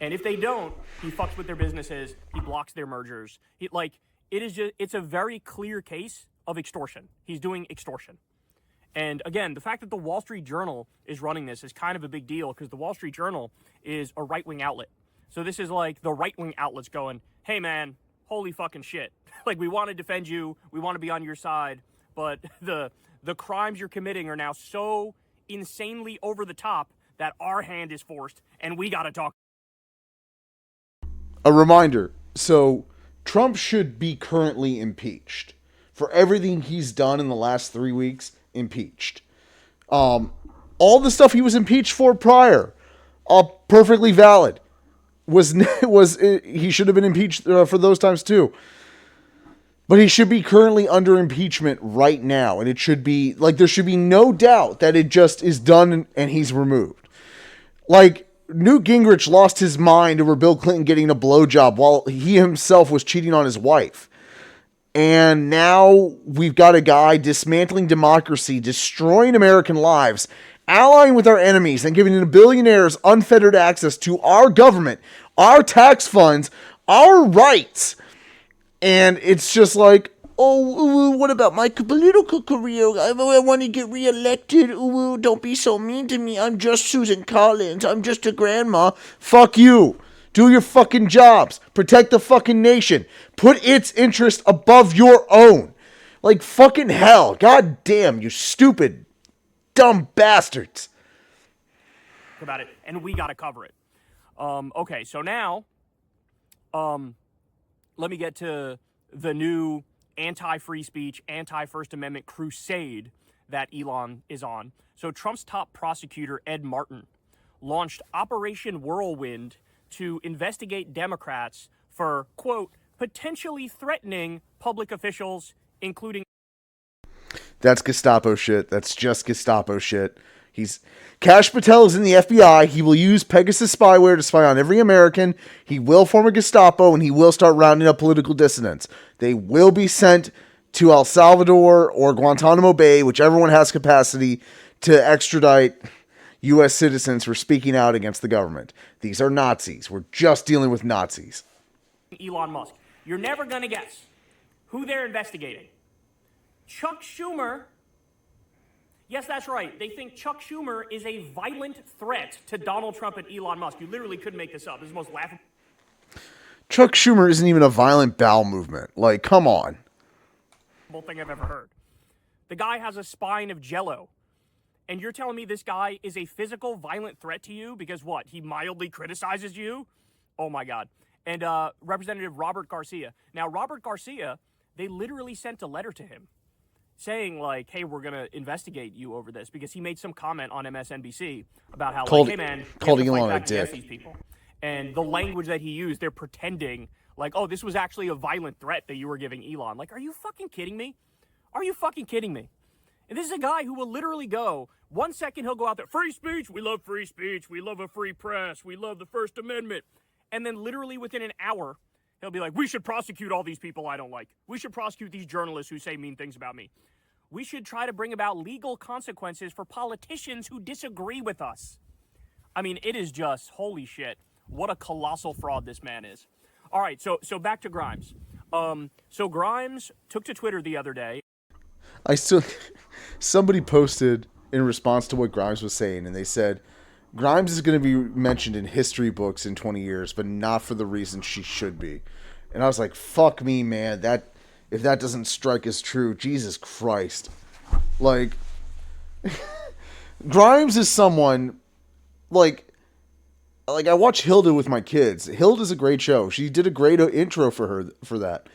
And if they don't, he fucks with their businesses. He blocks their mergers. It's a very clear case of extortion. He's doing extortion. And again, the fact that the Wall Street Journal is running this is kind of a big deal because the Wall Street Journal is a right-wing outlet. So this is like the right-wing outlets going, hey man, holy fucking shit. Like, we want to defend you. We want to be on your side. But the crimes you're committing are now so insanely over the top that our hand is forced and we got to talk. A reminder. So Trump should be currently impeached for everything he's done in the last 3 weeks. Impeached. All the stuff he was impeached for prior, perfectly valid. He should have been impeached for those times too. But he should be currently under impeachment right now, and it should be like there should be no doubt that it just is done and he's removed. Like, Newt Gingrich lost his mind over Bill Clinton getting a blowjob while he himself was cheating on his wife. And now we've got a guy dismantling democracy, destroying American lives, allying with our enemies, and giving the billionaires unfettered access to our government, our tax funds, our rights. And it's just like, oh, what about my political career? I want to get reelected. Ooh, don't be so mean to me. I'm just Susan Collins. I'm just a grandma. Fuck you. Do your fucking jobs. Protect the fucking nation. Put its interest above your own. Like fucking hell. God damn, you stupid, dumb bastards. About it, and we got to cover it. Okay, so now, let me get to the new anti-free speech, anti-First Amendment crusade that Elon is on. So Trump's top prosecutor, Ed Martin, launched Operation Whirlwind to investigate Democrats for, quote, potentially threatening public officials, including... That's Gestapo shit. That's just Gestapo shit. Kash Patel is in the FBI. He will use Pegasus spyware to spy on every American. He will form a Gestapo, and he will start rounding up political dissidents. They will be sent to El Salvador or Guantanamo Bay, whichever one has capacity to extradite U.S. citizens for speaking out against the government. These are Nazis. We're just dealing with Nazis. Elon Musk. You're never going to guess who they're investigating. Chuck Schumer. Yes, that's right. They think Chuck Schumer is a violent threat to Donald Trump and Elon Musk. You literally couldn't make this up. This is the most laughable. Chuck Schumer isn't even a violent bowel movement. Like, come on. Thing I've ever heard. The guy has a spine of jello. And you're telling me this guy is a physical violent threat to you because what? He mildly criticizes you? Oh my God. And Representative Robert Garcia. Now, Robert Garcia, they literally sent a letter to him saying like, hey, we're going to investigate you over this because he made some comment on MSNBC about how, like, hey man, called you have to Elon fight a back dick. against these people. And the language that he used, they're pretending like, oh, this was actually a violent threat that you were giving Elon. Like, are you fucking kidding me? Are you fucking kidding me? And this is a guy who will literally go, 1 second he'll go out there, free speech, we love free speech, we love a free press, we love the First Amendment. And then literally within an hour, he'll be like, we should prosecute all these people I don't like. We should prosecute these journalists who say mean things about me. We should try to bring about legal consequences for politicians who disagree with us. I mean, it is just, holy shit, what a colossal fraud this man is. All right, so back to Grimes. So Grimes took to Twitter the other day. Somebody posted in response to what Grimes was saying, and they said, Grimes is going to be mentioned in history books in 20 years, but not for the reason she should be. And I was like, fuck me, man. If that doesn't strike as true, Jesus Christ. Like, Grimes is someone, like I watch Hilda with my kids. Hilda's a great show. She did a great intro for that.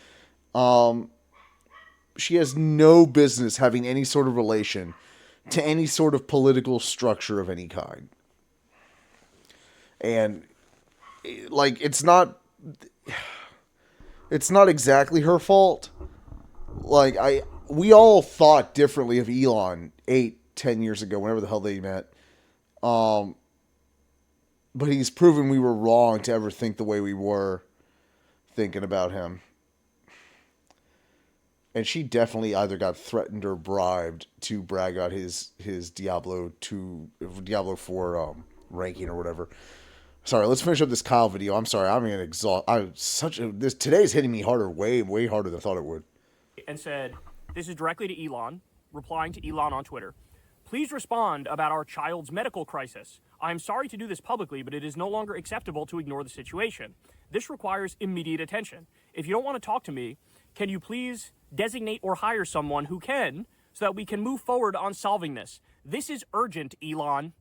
She has no business having any sort of relation to any sort of political structure of any kind. And like, it's not exactly her fault. Like, we all thought differently of Elon 8-10 years ago, whenever the hell they met. But he's proven we were wrong to ever think the way we were thinking about him. And she definitely either got threatened or bribed to brag out his Diablo 4 ranking or whatever. Sorry, let's finish up this Kyle video. I'm sorry, I'm gonna exhaust. Today's hitting me harder, way harder than I thought it would. And said, this is directly to Elon, replying to Elon on Twitter. Please respond about our child's medical crisis. I am sorry to do this publicly, but it is no longer acceptable to ignore the situation. This requires immediate attention. If you don't want to talk to me, can you please designate or hire someone who can so that we can move forward on solving this? This is urgent, Elon.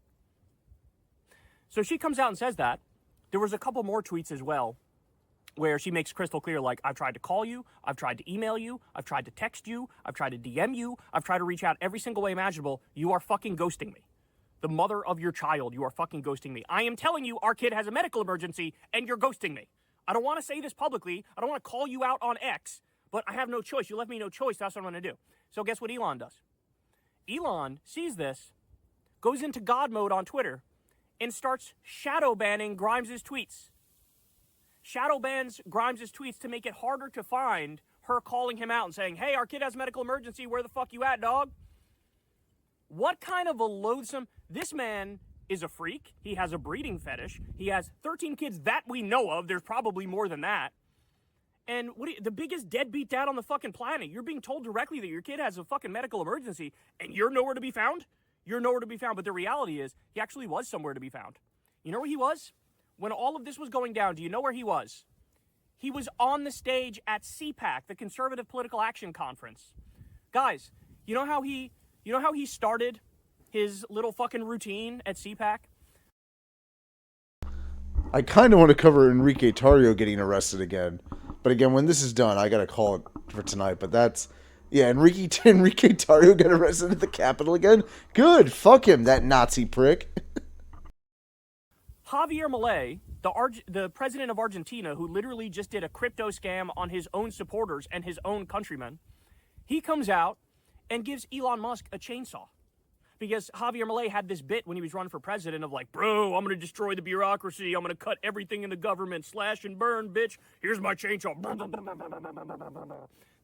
So she comes out and says that. There was a couple more tweets as well where she makes crystal clear, like, I've tried to call you, I've tried to email you, I've tried to text you, I've tried to DM you, I've tried to reach out every single way imaginable. You are fucking ghosting me. The mother of your child, you are fucking ghosting me. I am telling you our kid has a medical emergency and you're ghosting me. I don't want to say this publicly. I don't want to call you out on X, but I have no choice. You left me no choice. That's what I'm going to do. So guess what Elon does? Elon sees this, goes into God mode on Twitter, and starts shadow banning Grimes' tweets. Shadow bans Grimes' tweets to make it harder to find her calling him out and saying, hey, our kid has a medical emergency. Where the fuck you at, dog? What kind of a loathsome... This man is a freak. He has a breeding fetish. He has 13 kids that we know of. There's probably more than that. And the biggest deadbeat dad on the fucking planet. You're being told directly that your kid has a fucking medical emergency, and you're nowhere to be found? You're nowhere to be found. But the reality is, he actually was somewhere to be found. You know where he was? When all of this was going down, do you know where he was? He was on the stage at CPAC, the Conservative Political Action Conference. Guys, you know how he started his little fucking routine at CPAC? I kind of want to cover Enrique Tarrio getting arrested again. But again, when this is done, I got to call it for tonight. But that's... Yeah, Enrique Tarrio got arrested at the Capitol again? Good. Fuck him, that Nazi prick. Javier Milei, the president of Argentina, who literally just did a crypto scam on his own supporters and his own countrymen, he comes out and gives Elon Musk a chainsaw. Because Javier Milei had this bit when he was running for president of like, bro, I'm going to destroy the bureaucracy. I'm going to cut everything in the government. Slash and burn, bitch. Here's my chainsaw.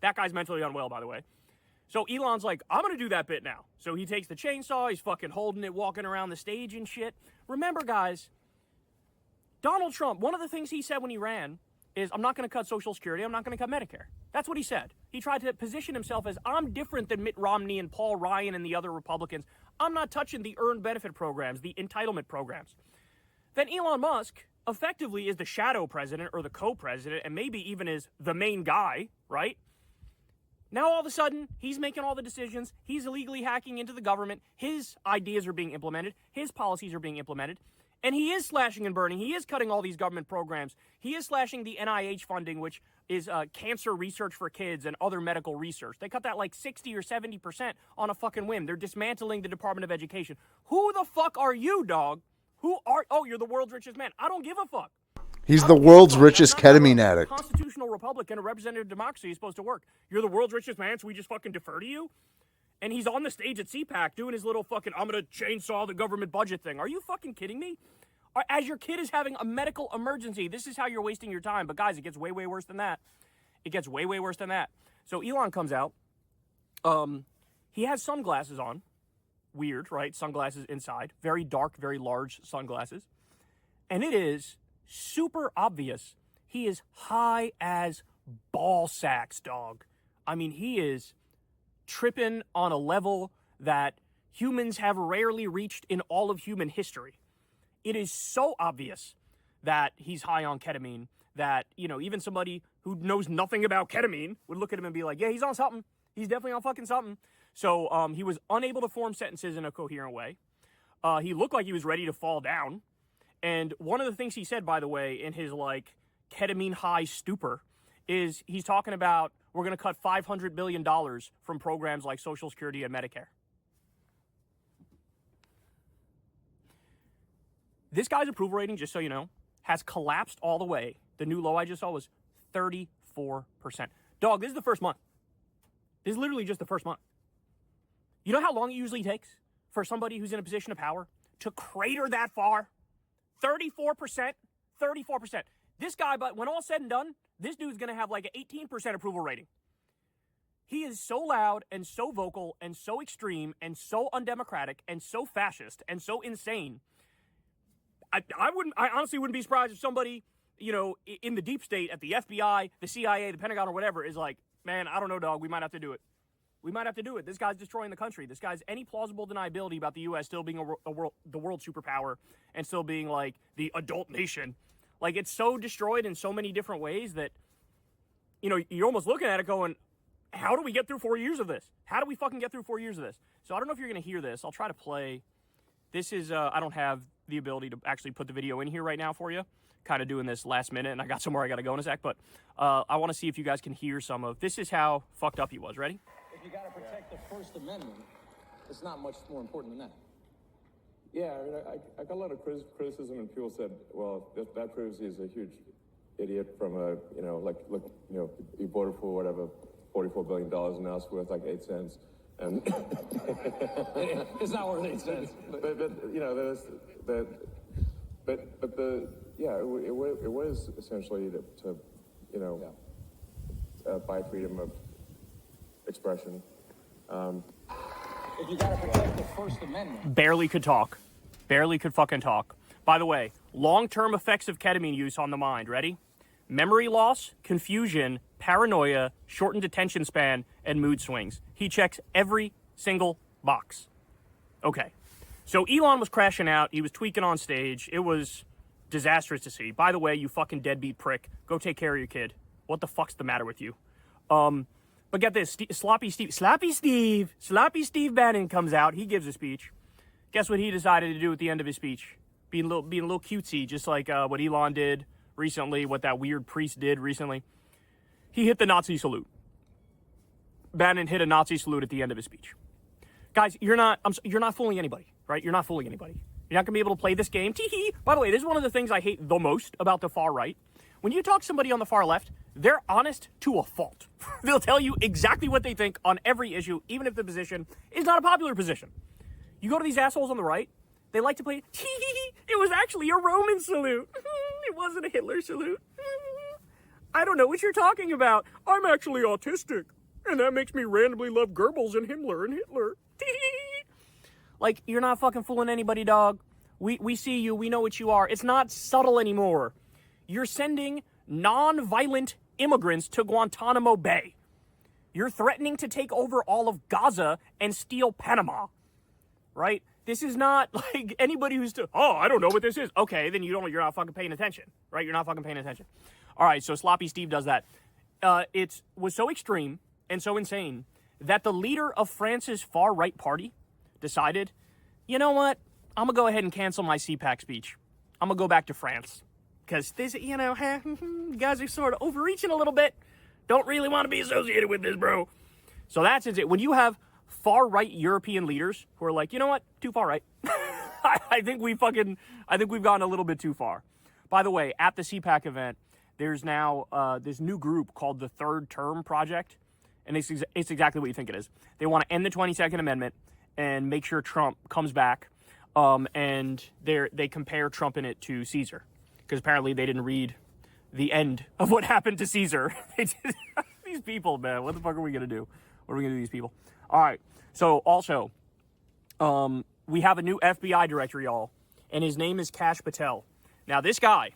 That guy's mentally unwell, by the way. So Elon's like, I'm going to do that bit now. So he takes the chainsaw. He's fucking holding it, walking around the stage and shit. Remember, guys, Donald Trump, one of the things he said when he ran is, I'm not going to cut Social Security. I'm not going to cut Medicare. That's what he said. He tried to position himself as, I'm different than Mitt Romney and Paul Ryan and the other Republicans. I'm not touching the earned benefit programs, the entitlement programs. Then Elon Musk effectively is the shadow president or the co-president and maybe even is the main guy, right? Now all of a sudden, he's making all the decisions. He's illegally hacking into the government. His ideas are being implemented. His policies are being implemented. And he is slashing and burning. He is cutting all these government programs. He is slashing the NIH funding, which is cancer research for kids and other medical research. They cut that like 60 or 70% on a fucking whim. They're dismantling the Department of Education. Who the fuck are you, dog? Oh, you're the world's richest man. I don't give a fuck. He's the world's richest ketamine addict. Constitutional republic and a representative democracy is supposed to work. You're the world's richest man, so we just fucking defer to you? And he's on the stage at CPAC doing his little fucking, I'm going to chainsaw the government budget thing. Are you fucking kidding me? As your kid is having a medical emergency, this is how you're wasting your time. But guys, it gets way, way worse than that. It gets way, way worse than that. So Elon comes out. He has sunglasses on. Weird, right? Sunglasses inside. Very dark, very large sunglasses. And it is super obvious he is high as ball sacks, dog. I mean, he is tripping on a level that humans have rarely reached in all of human history. It is so obvious that he's high on ketamine that, even somebody who knows nothing about ketamine would look at him and be like, yeah, he's on something. He's definitely on fucking something. So he was unable to form sentences in a coherent way. He looked like he was ready to fall down. And one of the things he said, by the way, in his ketamine high stupor is he's talking about we're going to cut $500 billion from programs like Social Security and Medicare. This guy's approval rating, just so you know, has collapsed all the way. The new low I just saw was 34%. Dog, this is the first month. This is literally just the first month. You know how long it usually takes for somebody who's in a position of power to crater that far? 34%. 34%. This guy, but when all's said and done, this dude's going to have like an 18% approval rating. He is so loud and so vocal and so extreme and so undemocratic and so fascist and so insane. I honestly wouldn't be surprised if somebody, in the deep state at the FBI, the CIA, the Pentagon or whatever is like, man, I don't know, dog. We might have to do it. We might have to do it. This guy's destroying the country. This guy's any plausible deniability about the U.S. still being the world superpower and still being like the adult nation. Like it's so destroyed in so many different ways that, you're almost looking at it going, how do we get through 4 years of this? How do we fucking get through 4 years of this? So I don't know if you're going to hear this. I'll try to play. This is, I don't have the ability to actually put the video in here right now for you. Kind of doing this last minute, and I got somewhere I got to go in a sec. But I want to see if you guys can hear some of. This is how fucked up he was. Ready? If you got to protect the First Amendment, it's not much more important than that. Yeah, I mean, I got a lot of criticism, and people said, well, that proves he's a huge idiot from he voted for whatever, $44 billion, and now it's worth like 8 cents. And it's not worth 8 cents. It was essentially to by freedom of expression. If you got to protect the First Amendment. Barely could talk. Barely could fucking talk. By the way, long-term effects of ketamine use on the mind. Ready? Memory loss, confusion, paranoia, shortened attention span, and mood swings. He checks every single box. Okay. So Elon was crashing out. He was tweaking on stage. It was disastrous to see. By the way, you fucking deadbeat prick. Go take care of your kid. What the fuck's the matter with you? But get this. Sloppy Steve Bannon comes out. He gives a speech. Guess what he decided to do at the end of his speech? Being a little cutesy, just like what Elon did recently, what that weird priest did recently. He hit the Nazi salute. Bannon hit a Nazi salute at the end of his speech. Guys, you're not fooling anybody, right? You're not fooling anybody. You're not going to be able to play this game. Tee-hee. By the way, this is one of the things I hate the most about the far right. When you talk to somebody on the far left, they're honest to a fault. They'll tell you exactly what they think on every issue, even if the position is not a popular position. You go to these assholes on the right, they like to play, tee-hee. It was actually a Roman salute. It wasn't a Hitler salute. I don't know what you're talking about. I'm actually autistic, and that makes me randomly love Goebbels and Himmler and Hitler. Like, you're not fucking fooling anybody, dog. We see you. We know what you are. It's not subtle anymore. You're sending non-violent immigrants to Guantanamo Bay. You're threatening to take over all of Gaza and steal Panama, right? This is not like anybody who's I don't know what this is. Okay, then you're not fucking paying attention, right? You're not fucking paying attention. All right, so Sloppy Steve does that. It was so extreme and so insane that the leader of France's far-right party decided, you know what? I'm going to go ahead and cancel my CPAC speech. I'm going to go back to France. Because this, you guys are sort of overreaching a little bit. Don't really want to be associated with this, bro. So that's it. When you have far-right European leaders who are like, you know what? Too far right. I think we've gone a little bit too far. By the way, at the CPAC event, there's now this new group called the Third Term Project. And it's exactly what you think it is. They want to end the 22nd Amendment and make sure Trump comes back. And they compare Trump in it to Caesar. Because apparently they didn't read the end of what happened to Caesar. These people, man, what the fuck are we going to do? What are we going to do to these people? All right. So also, we have a new FBI director, y'all. And his name is Kash Patel. Now, this guy,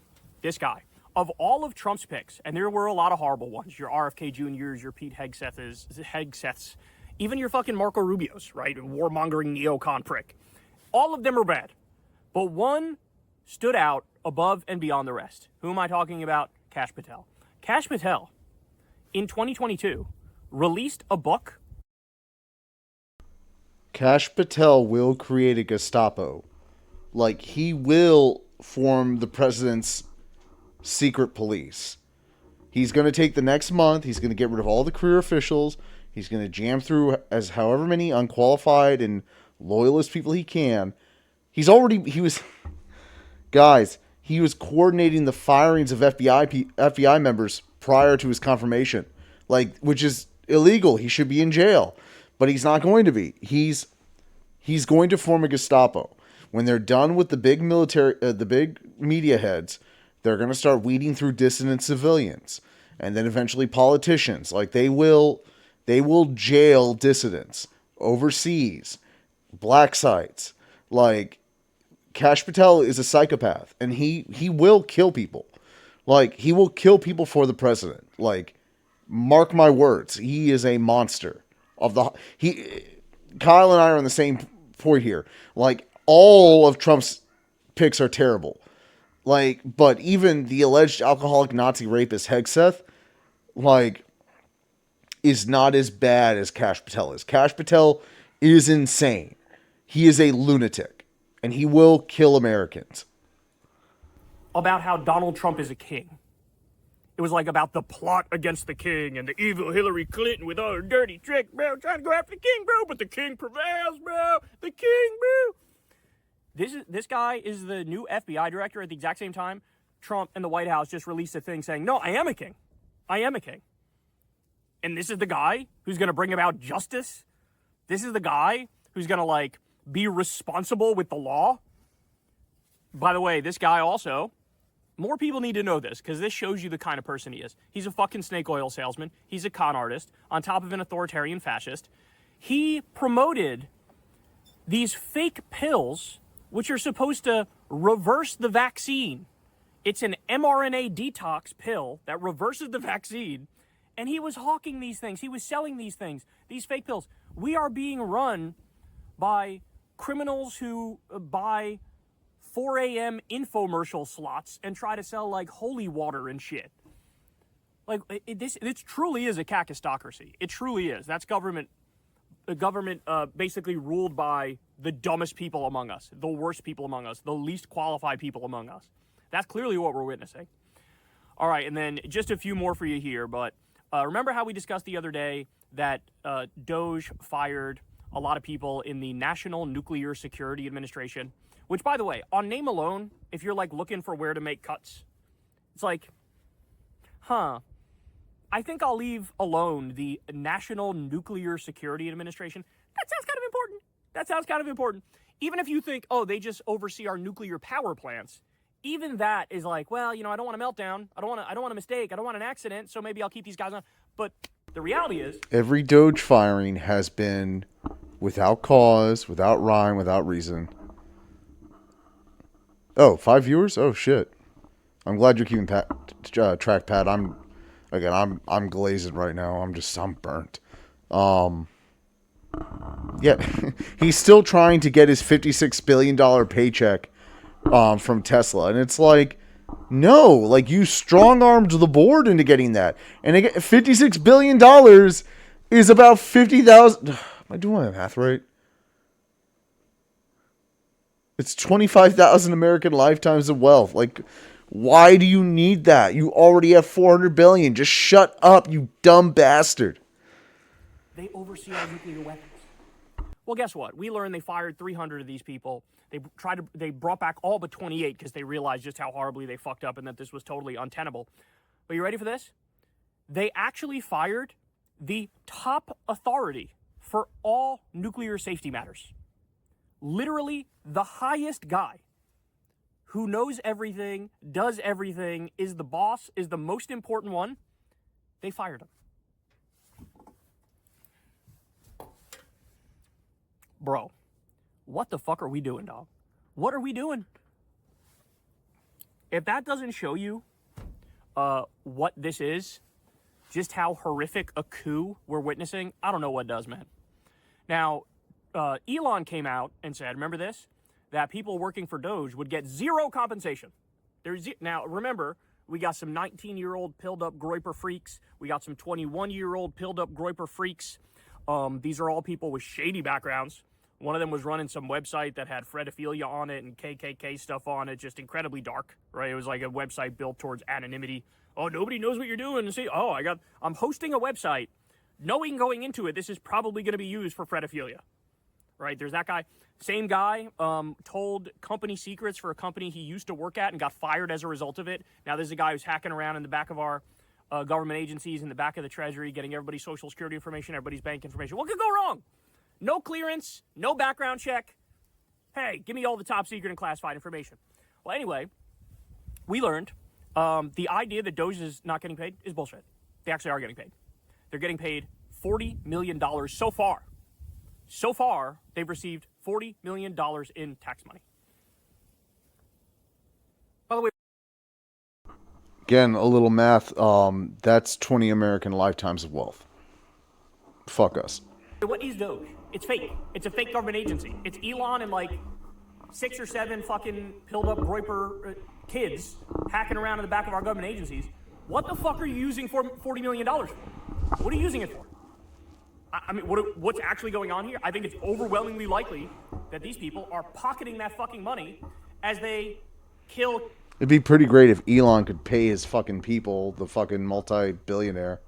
of all of Trump's picks, and there were a lot of horrible ones, your RFK Jr.'s, your Pete Hegseths, even your fucking Marco Rubio's, right? Warmongering neocon prick. All of them are bad. But one stood out above and beyond the rest. Who am I talking about? Kash Patel. Kash Patel, in 2022, released a book. Kash Patel will create a Gestapo. Like, he will form the president's secret police. He's going to take the next month. He's going to get rid of all the career officials. He's going to jam through as however many unqualified and loyalist people he can. He was coordinating the firings of FBI members prior to his confirmation, which is illegal. He should be in jail, but he's not going to be. He's going to form a Gestapo. When they're done with the big the big media heads, they're going to start weeding through dissident civilians, and then eventually politicians. Like, they will jail dissidents overseas, black sites. Like, Kash Patel is a psychopath, and he will kill people. Like, he will kill people for the president. Like, mark my words, he is a monster. Kyle and I are on the same point here. Like, all of Trump's picks are terrible. Like, but even the alleged alcoholic Nazi rapist Hegseth, is not as bad as Kash Patel is. Kash Patel is insane. He is a lunatic. And he will kill Americans. About how Donald Trump is a king. It was about the plot against the king and the evil Hillary Clinton with all her dirty tricks, bro, trying to go after the king, bro, but the king prevails, bro. The king, bro. This guy is the new FBI director. At the exact same time, Trump and the White House just released a thing saying, no, I am a king. I am a king. And this is the guy who's going to bring about justice. This is the guy who's going to, be responsible with the law. By the way, this guy also more people need to know this because this shows you the kind of person he is. He's a fucking snake oil salesman. He's a con artist on top of an authoritarian fascist. He promoted these fake pills which are supposed to reverse the vaccine. It's an mRNA detox pill that reverses the vaccine. And he was hawking these things. He was selling these things, these fake pills. We are being run by criminals who buy 4 a.m. infomercial slots and try to sell like holy water and shit. Like it truly is a kakistocracy. It truly is. That's government. The government basically ruled by the dumbest people among us, the worst people among us, the least qualified people among us. That's clearly what we're witnessing. All right, and then just a few more for you here, but remember how we discussed the other day that Doge fired a lot of people in the National Nuclear Security Administration, which, by the way, on name alone, if you're like looking for where to make cuts, it's like, I think I'll leave alone the National Nuclear Security Administration. That sounds kind of important. That sounds kind of important. Even if you think, oh, they just oversee our nuclear power plants, even that is like, well, you know, I don't want a meltdown. I don't want a mistake. I don't want an accident. So maybe I'll keep these guys on. But the reality is, every Doge firing has been without cause, without rhyme, without reason. Oh, 5 viewers? Oh shit! I'm glad you're keeping track, Pat. I'm glazing right now. I'm burnt. Yeah, he's still trying to get his $56 billion paycheck from Tesla, and it's like, no, like you strong-armed the board into getting that, and again, $56 billion is about 50,000. Am I doing my math right? It's 25,000 American lifetimes of wealth. Like, why do you need that? You already have 400 billion. Just shut up, you dumb bastard. they oversee our nuclear weapons. Well, guess what? We learned they fired 300 of these people. They brought back all but 28 because they realized just how horribly they fucked up and that this was totally untenable. But you ready for this? They actually fired the top authority for all nuclear safety matters. Literally the highest guy who knows everything, does everything, is the boss, is the most important one. They fired him. Bro, what the fuck are we doing, dog? What are we doing? If that doesn't show you what this is, just how horrific a coup we're witnessing, I don't know what does, man. Now, Elon came out and said, remember this? That people working for Doge would get zero compensation. Now, remember, we got some 19-year-old pilled-up Groyper freaks. We got some 21-year-old pilled-up Groyper freaks. These are all people with shady backgrounds. One of them was running some website that had Fredophilia on it and KKK stuff on it, just incredibly dark, right? It was like a website built towards anonymity. Oh, nobody knows what you're doing. And see, I'm hosting a website, knowing going into it, this is probably going to be used for Fredophilia, right? There's that guy. Same guy told company secrets for a company he used to work at and got fired as a result of it. Now there's a guy who's hacking around in the back of our government agencies, in the back of the Treasury, getting everybody's social security information, everybody's bank information. What could go wrong? No clearance, no background check. Hey, give me all the top secret and classified information. Well, anyway, we learned the idea that Doge is not getting paid is bullshit. They actually are getting paid. They're getting paid $40 million so far. So far, they've received $40 million in tax money. By the way, again, a little math. That's 20 American lifetimes of wealth. Fuck us. What is Doge? It's fake. It's a fake government agency. It's Elon and like 6 or 7 fucking pilled up Groyper kids hacking around in the back of our government agencies. What the fuck are you using for $40 million for? What are you using it for? I mean, what's actually going on here? I think it's overwhelmingly likely that these people are pocketing that fucking money as they kill. It'd be pretty great if Elon could pay his fucking people, the fucking multi-billionaire.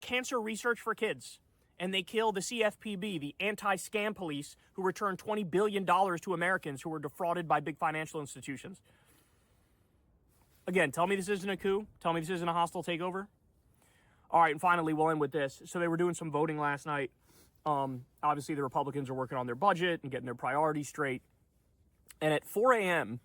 Cancer research for kids. And they kill the CFPB, the anti-scam police, who return $20 billion to Americans who were defrauded by big financial institutions. Again, tell me this isn't a coup. Tell me this isn't a hostile takeover. All right, and finally, we'll end with this. So they were doing some voting last night. Obviously, the Republicans are working on their budget and getting their priorities straight. And at 4 a.m.,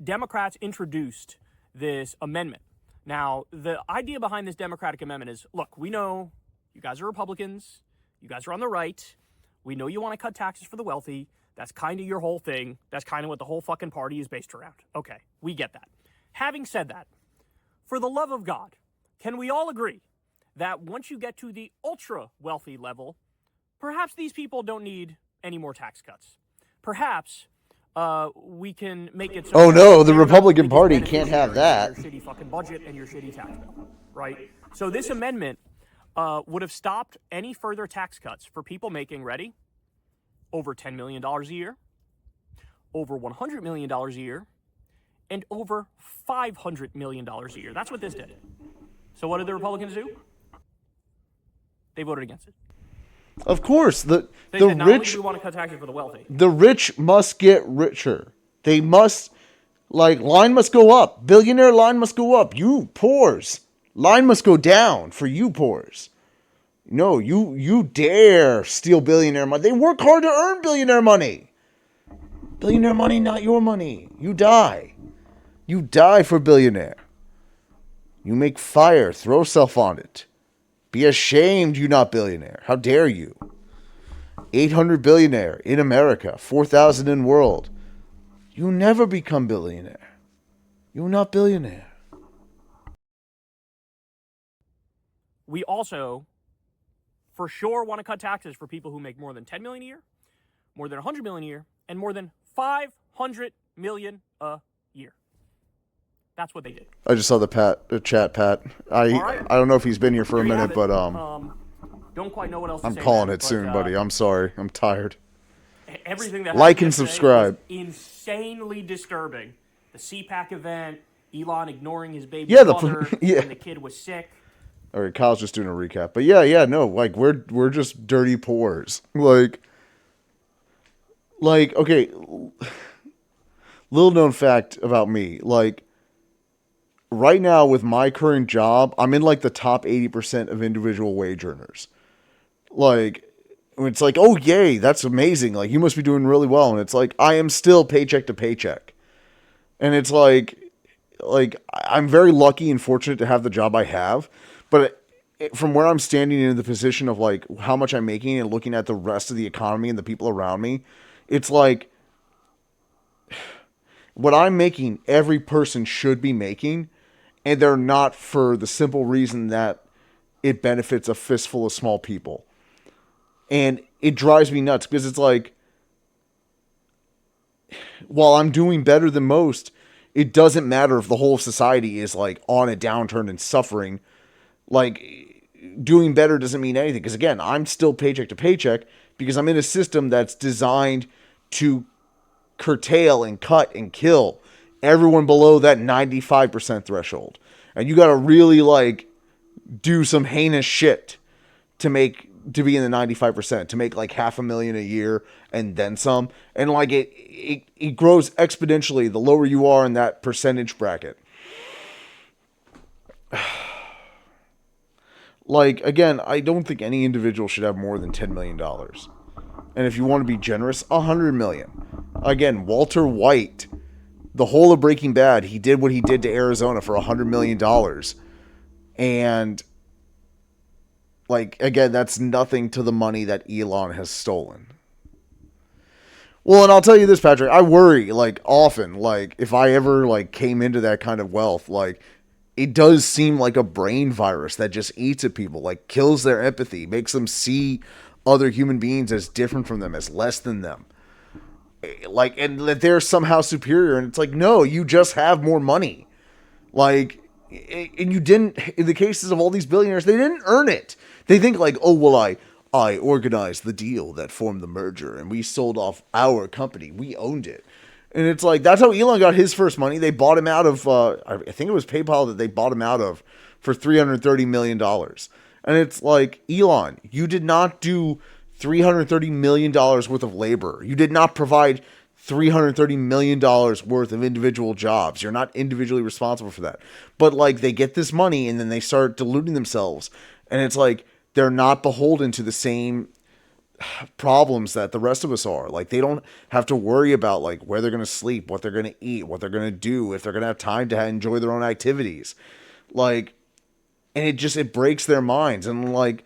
Democrats introduced this amendment. Now, the idea behind this Democratic amendment is, look, we know you guys are Republicans. You guys are on the right. We know you want to cut taxes for the wealthy. That's kind of your whole thing. That's kind of what the whole fucking party is based around. Okay, we get that. Having said that, for the love of God, can we all agree that once you get to the ultra wealthy level, perhaps these people don't need any more tax cuts? Perhaps we can make it so. Oh no, the Republican Party can't have that. Your shitty fucking budget and your shitty tax bill, right? So this amendment would have stopped any further tax cuts for people making, ready, over $10 million a year, over $100 million a year, and over $500 million a year. That's what this did. So what did the Republicans do? They voted against it. Of course, the They said, not only rich do we want to cut taxes for the wealthy. the rich must get richer. They must, like, line must go up. Billionaire line must go up. You poors, line must go down for you poors. No, you dare steal billionaire money. They work hard to earn billionaire money. Billionaire money, not your money. You die. You die for billionaire. You make fire, throw self on it. Be ashamed you not billionaire. How dare you? 800 billionaire in America, 4,000 in world. You never become billionaire. You're not billionaire. We also, for sure, want to cut taxes for people who make more than $10 million a year, more than $100 million a year, and more than $500 million a year. That's what they did. I just saw the chat, Pat. I don't know if he's been here for a minute, but don't quite know what else to I'm say calling then, it soon, but, buddy. I'm sorry. I'm tired. Everything that Like happened and yesterday subscribe. was insanely disturbing. The CPAC event, Elon ignoring his baby Yeah, mother yeah. when the kid was sick. All right, Kyle's just doing a recap. But yeah, no, like we're just dirty poors. Like okay, little known fact about me, like right now with my current job, I'm in like the top 80% of individual wage earners. Like it's like, "Oh, yay, that's amazing. Like you must be doing really well." And it's like I am still paycheck to paycheck. And it's like I'm very lucky and fortunate to have the job I have, but from where I'm standing in the position of like how much I'm making and looking at the rest of the economy and the people around me, it's like what I'm making, every person should be making, and they're not, for the simple reason that it benefits a fistful of small people. And it drives me nuts because it's like, while I'm doing better than most, it doesn't matter if the whole society is like on a downturn and suffering. Like doing better doesn't mean anything. Because again, I'm still paycheck to paycheck because I'm in a system that's designed to curtail and cut and kill everyone below that 95% threshold. And you got to really like do some heinous shit to be in the 95%, to make like $500,000 a year and then some. And like it grows exponentially the lower you are in that percentage bracket. Like, again, I don't think any individual should have more than $10 million. And if you want to be generous, $100 million. Again, Walter White, the whole of Breaking Bad, he did what he did to Arizona for $100 million. And like, again, that's nothing to the money that Elon has stolen. Well, and I'll tell you this, Patrick, I worry, like, often, like, if I ever, like, came into that kind of wealth, like, it does seem like a brain virus that just eats at people, like, kills their empathy, makes them see other human beings as different from them, as less than them. Like, and that they're somehow superior, and it's like, no, you just have more money. Like, and you didn't, in the cases of all these billionaires, they didn't earn it. They think like, oh, well, I organized the deal that formed the merger and we sold off our company. We owned it. And it's like, that's how Elon got his first money. They bought him out of, I think it was PayPal that they bought him out of for $330 million. And it's like, Elon, you did not do $330 million worth of labor. You did not provide $330 million worth of individual jobs. You're not individually responsible for that. But like, they get this money and then they start deluding themselves. And it's like, they're not beholden to the same problems that the rest of us are. Like, they don't have to worry about like where they're going to sleep, what they're going to eat, what they're going to do, if they're going to have time to enjoy their own activities. Like, and it breaks their minds. And like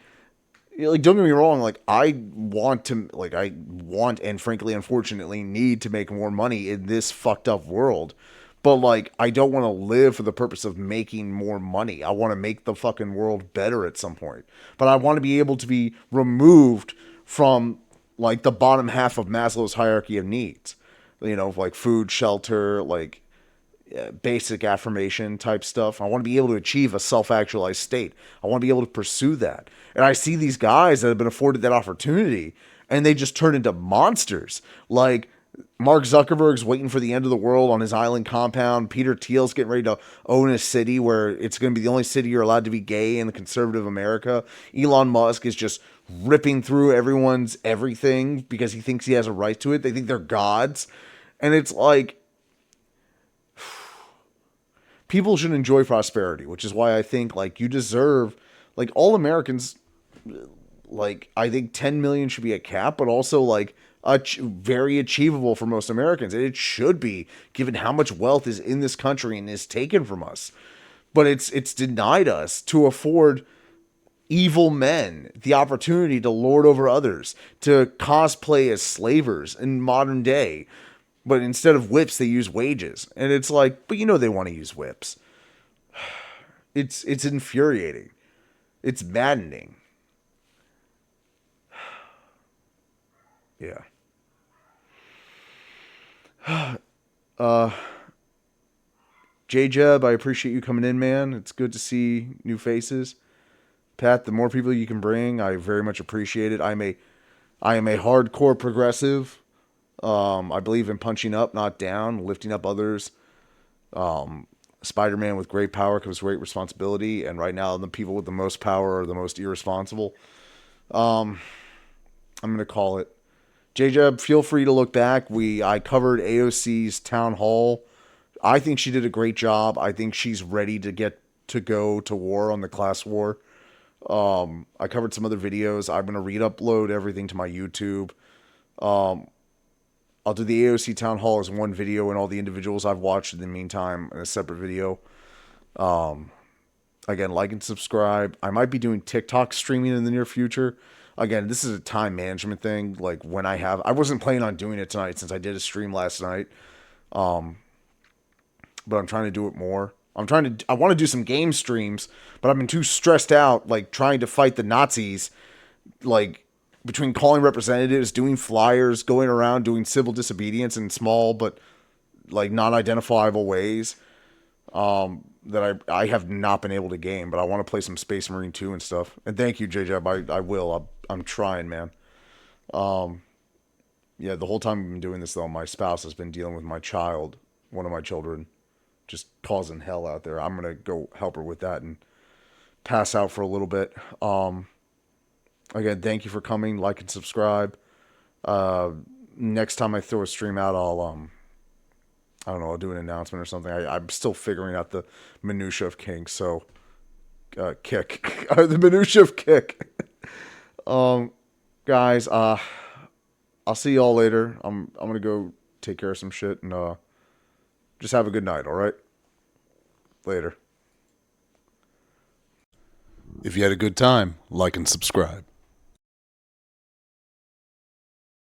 don't get me wrong, like I want and frankly unfortunately need to make more money in this fucked up world. But like I don't want to live for the purpose of making more money. I want to make the fucking world better at some point. But I want to be able to be removed from like the bottom half of Maslow's hierarchy of needs. Like food, shelter, like basic affirmation type stuff. I want to be able to achieve a self-actualized state. I want to be able to pursue that. And I see these guys that have been afforded that opportunity and they just turn into monsters. Like Mark Zuckerberg's waiting for the end of the world on his island compound. Peter Thiel's getting ready to own a city where it's going to be the only city you're allowed to be gay in the conservative America. Elon Musk is just ripping through everyone's everything because he thinks he has a right to it. They think they're gods. And it's like, people should enjoy prosperity, which is why I think like you deserve, like all Americans, like I think 10 million should be a cap, but also like very achievable for most Americans. And it should be, given how much wealth is in this country and is taken from us. But it's denied us to afford evil men the opportunity to lord over others, to cosplay as slavers in modern day. But instead of whips, they use wages. And it's like, but they want to use whips. It's infuriating. It's maddening. Yeah. J-Jeb, I appreciate you coming in, man. It's good to see new faces. Pat, the more people you can bring, I very much appreciate it. I am a hardcore progressive. I believe in punching up, not down, lifting up others. Spider-Man, with great power comes great responsibility. And right now, the people with the most power are the most irresponsible. I'm going to call it. JJ, feel free to look back. I covered AOC's town hall. I think she did a great job. I think she's ready to go to war on the class war. I covered some other videos. I'm going to re-upload everything to my YouTube. I'll do the AOC town hall as one video and all the individuals I've watched in the meantime in a separate video. Again, like and subscribe. I might be doing TikTok streaming in the near future. Again, this is a time management thing. Like when I wasn't planning on doing it tonight since I did a stream last night. But I'm trying to do it more. I want to do some game streams, but I've been too stressed out, like trying to fight the Nazis, like between calling representatives, doing flyers, going around doing civil disobedience in small but like non-identifiable ways, that I have not been able to game, but I want to play some Space Marine 2 and stuff. And thank you, JJ. I will. I'm trying, man. Yeah, the whole time I've been doing this, though, my spouse has been dealing with one of my children, just causing hell out there. I'm going to go help her with that and pass out for a little bit. Again, thank you for coming. Like and subscribe. Next time I throw a stream out, I don't know, I'll do an announcement or something. I'm still figuring out the minutia of kinks, so kick. The minutia of kick. Guys, I'll see y'all later. I'm gonna go take care of some shit and just have a good night, all right? Later. If you had a good time, like and subscribe.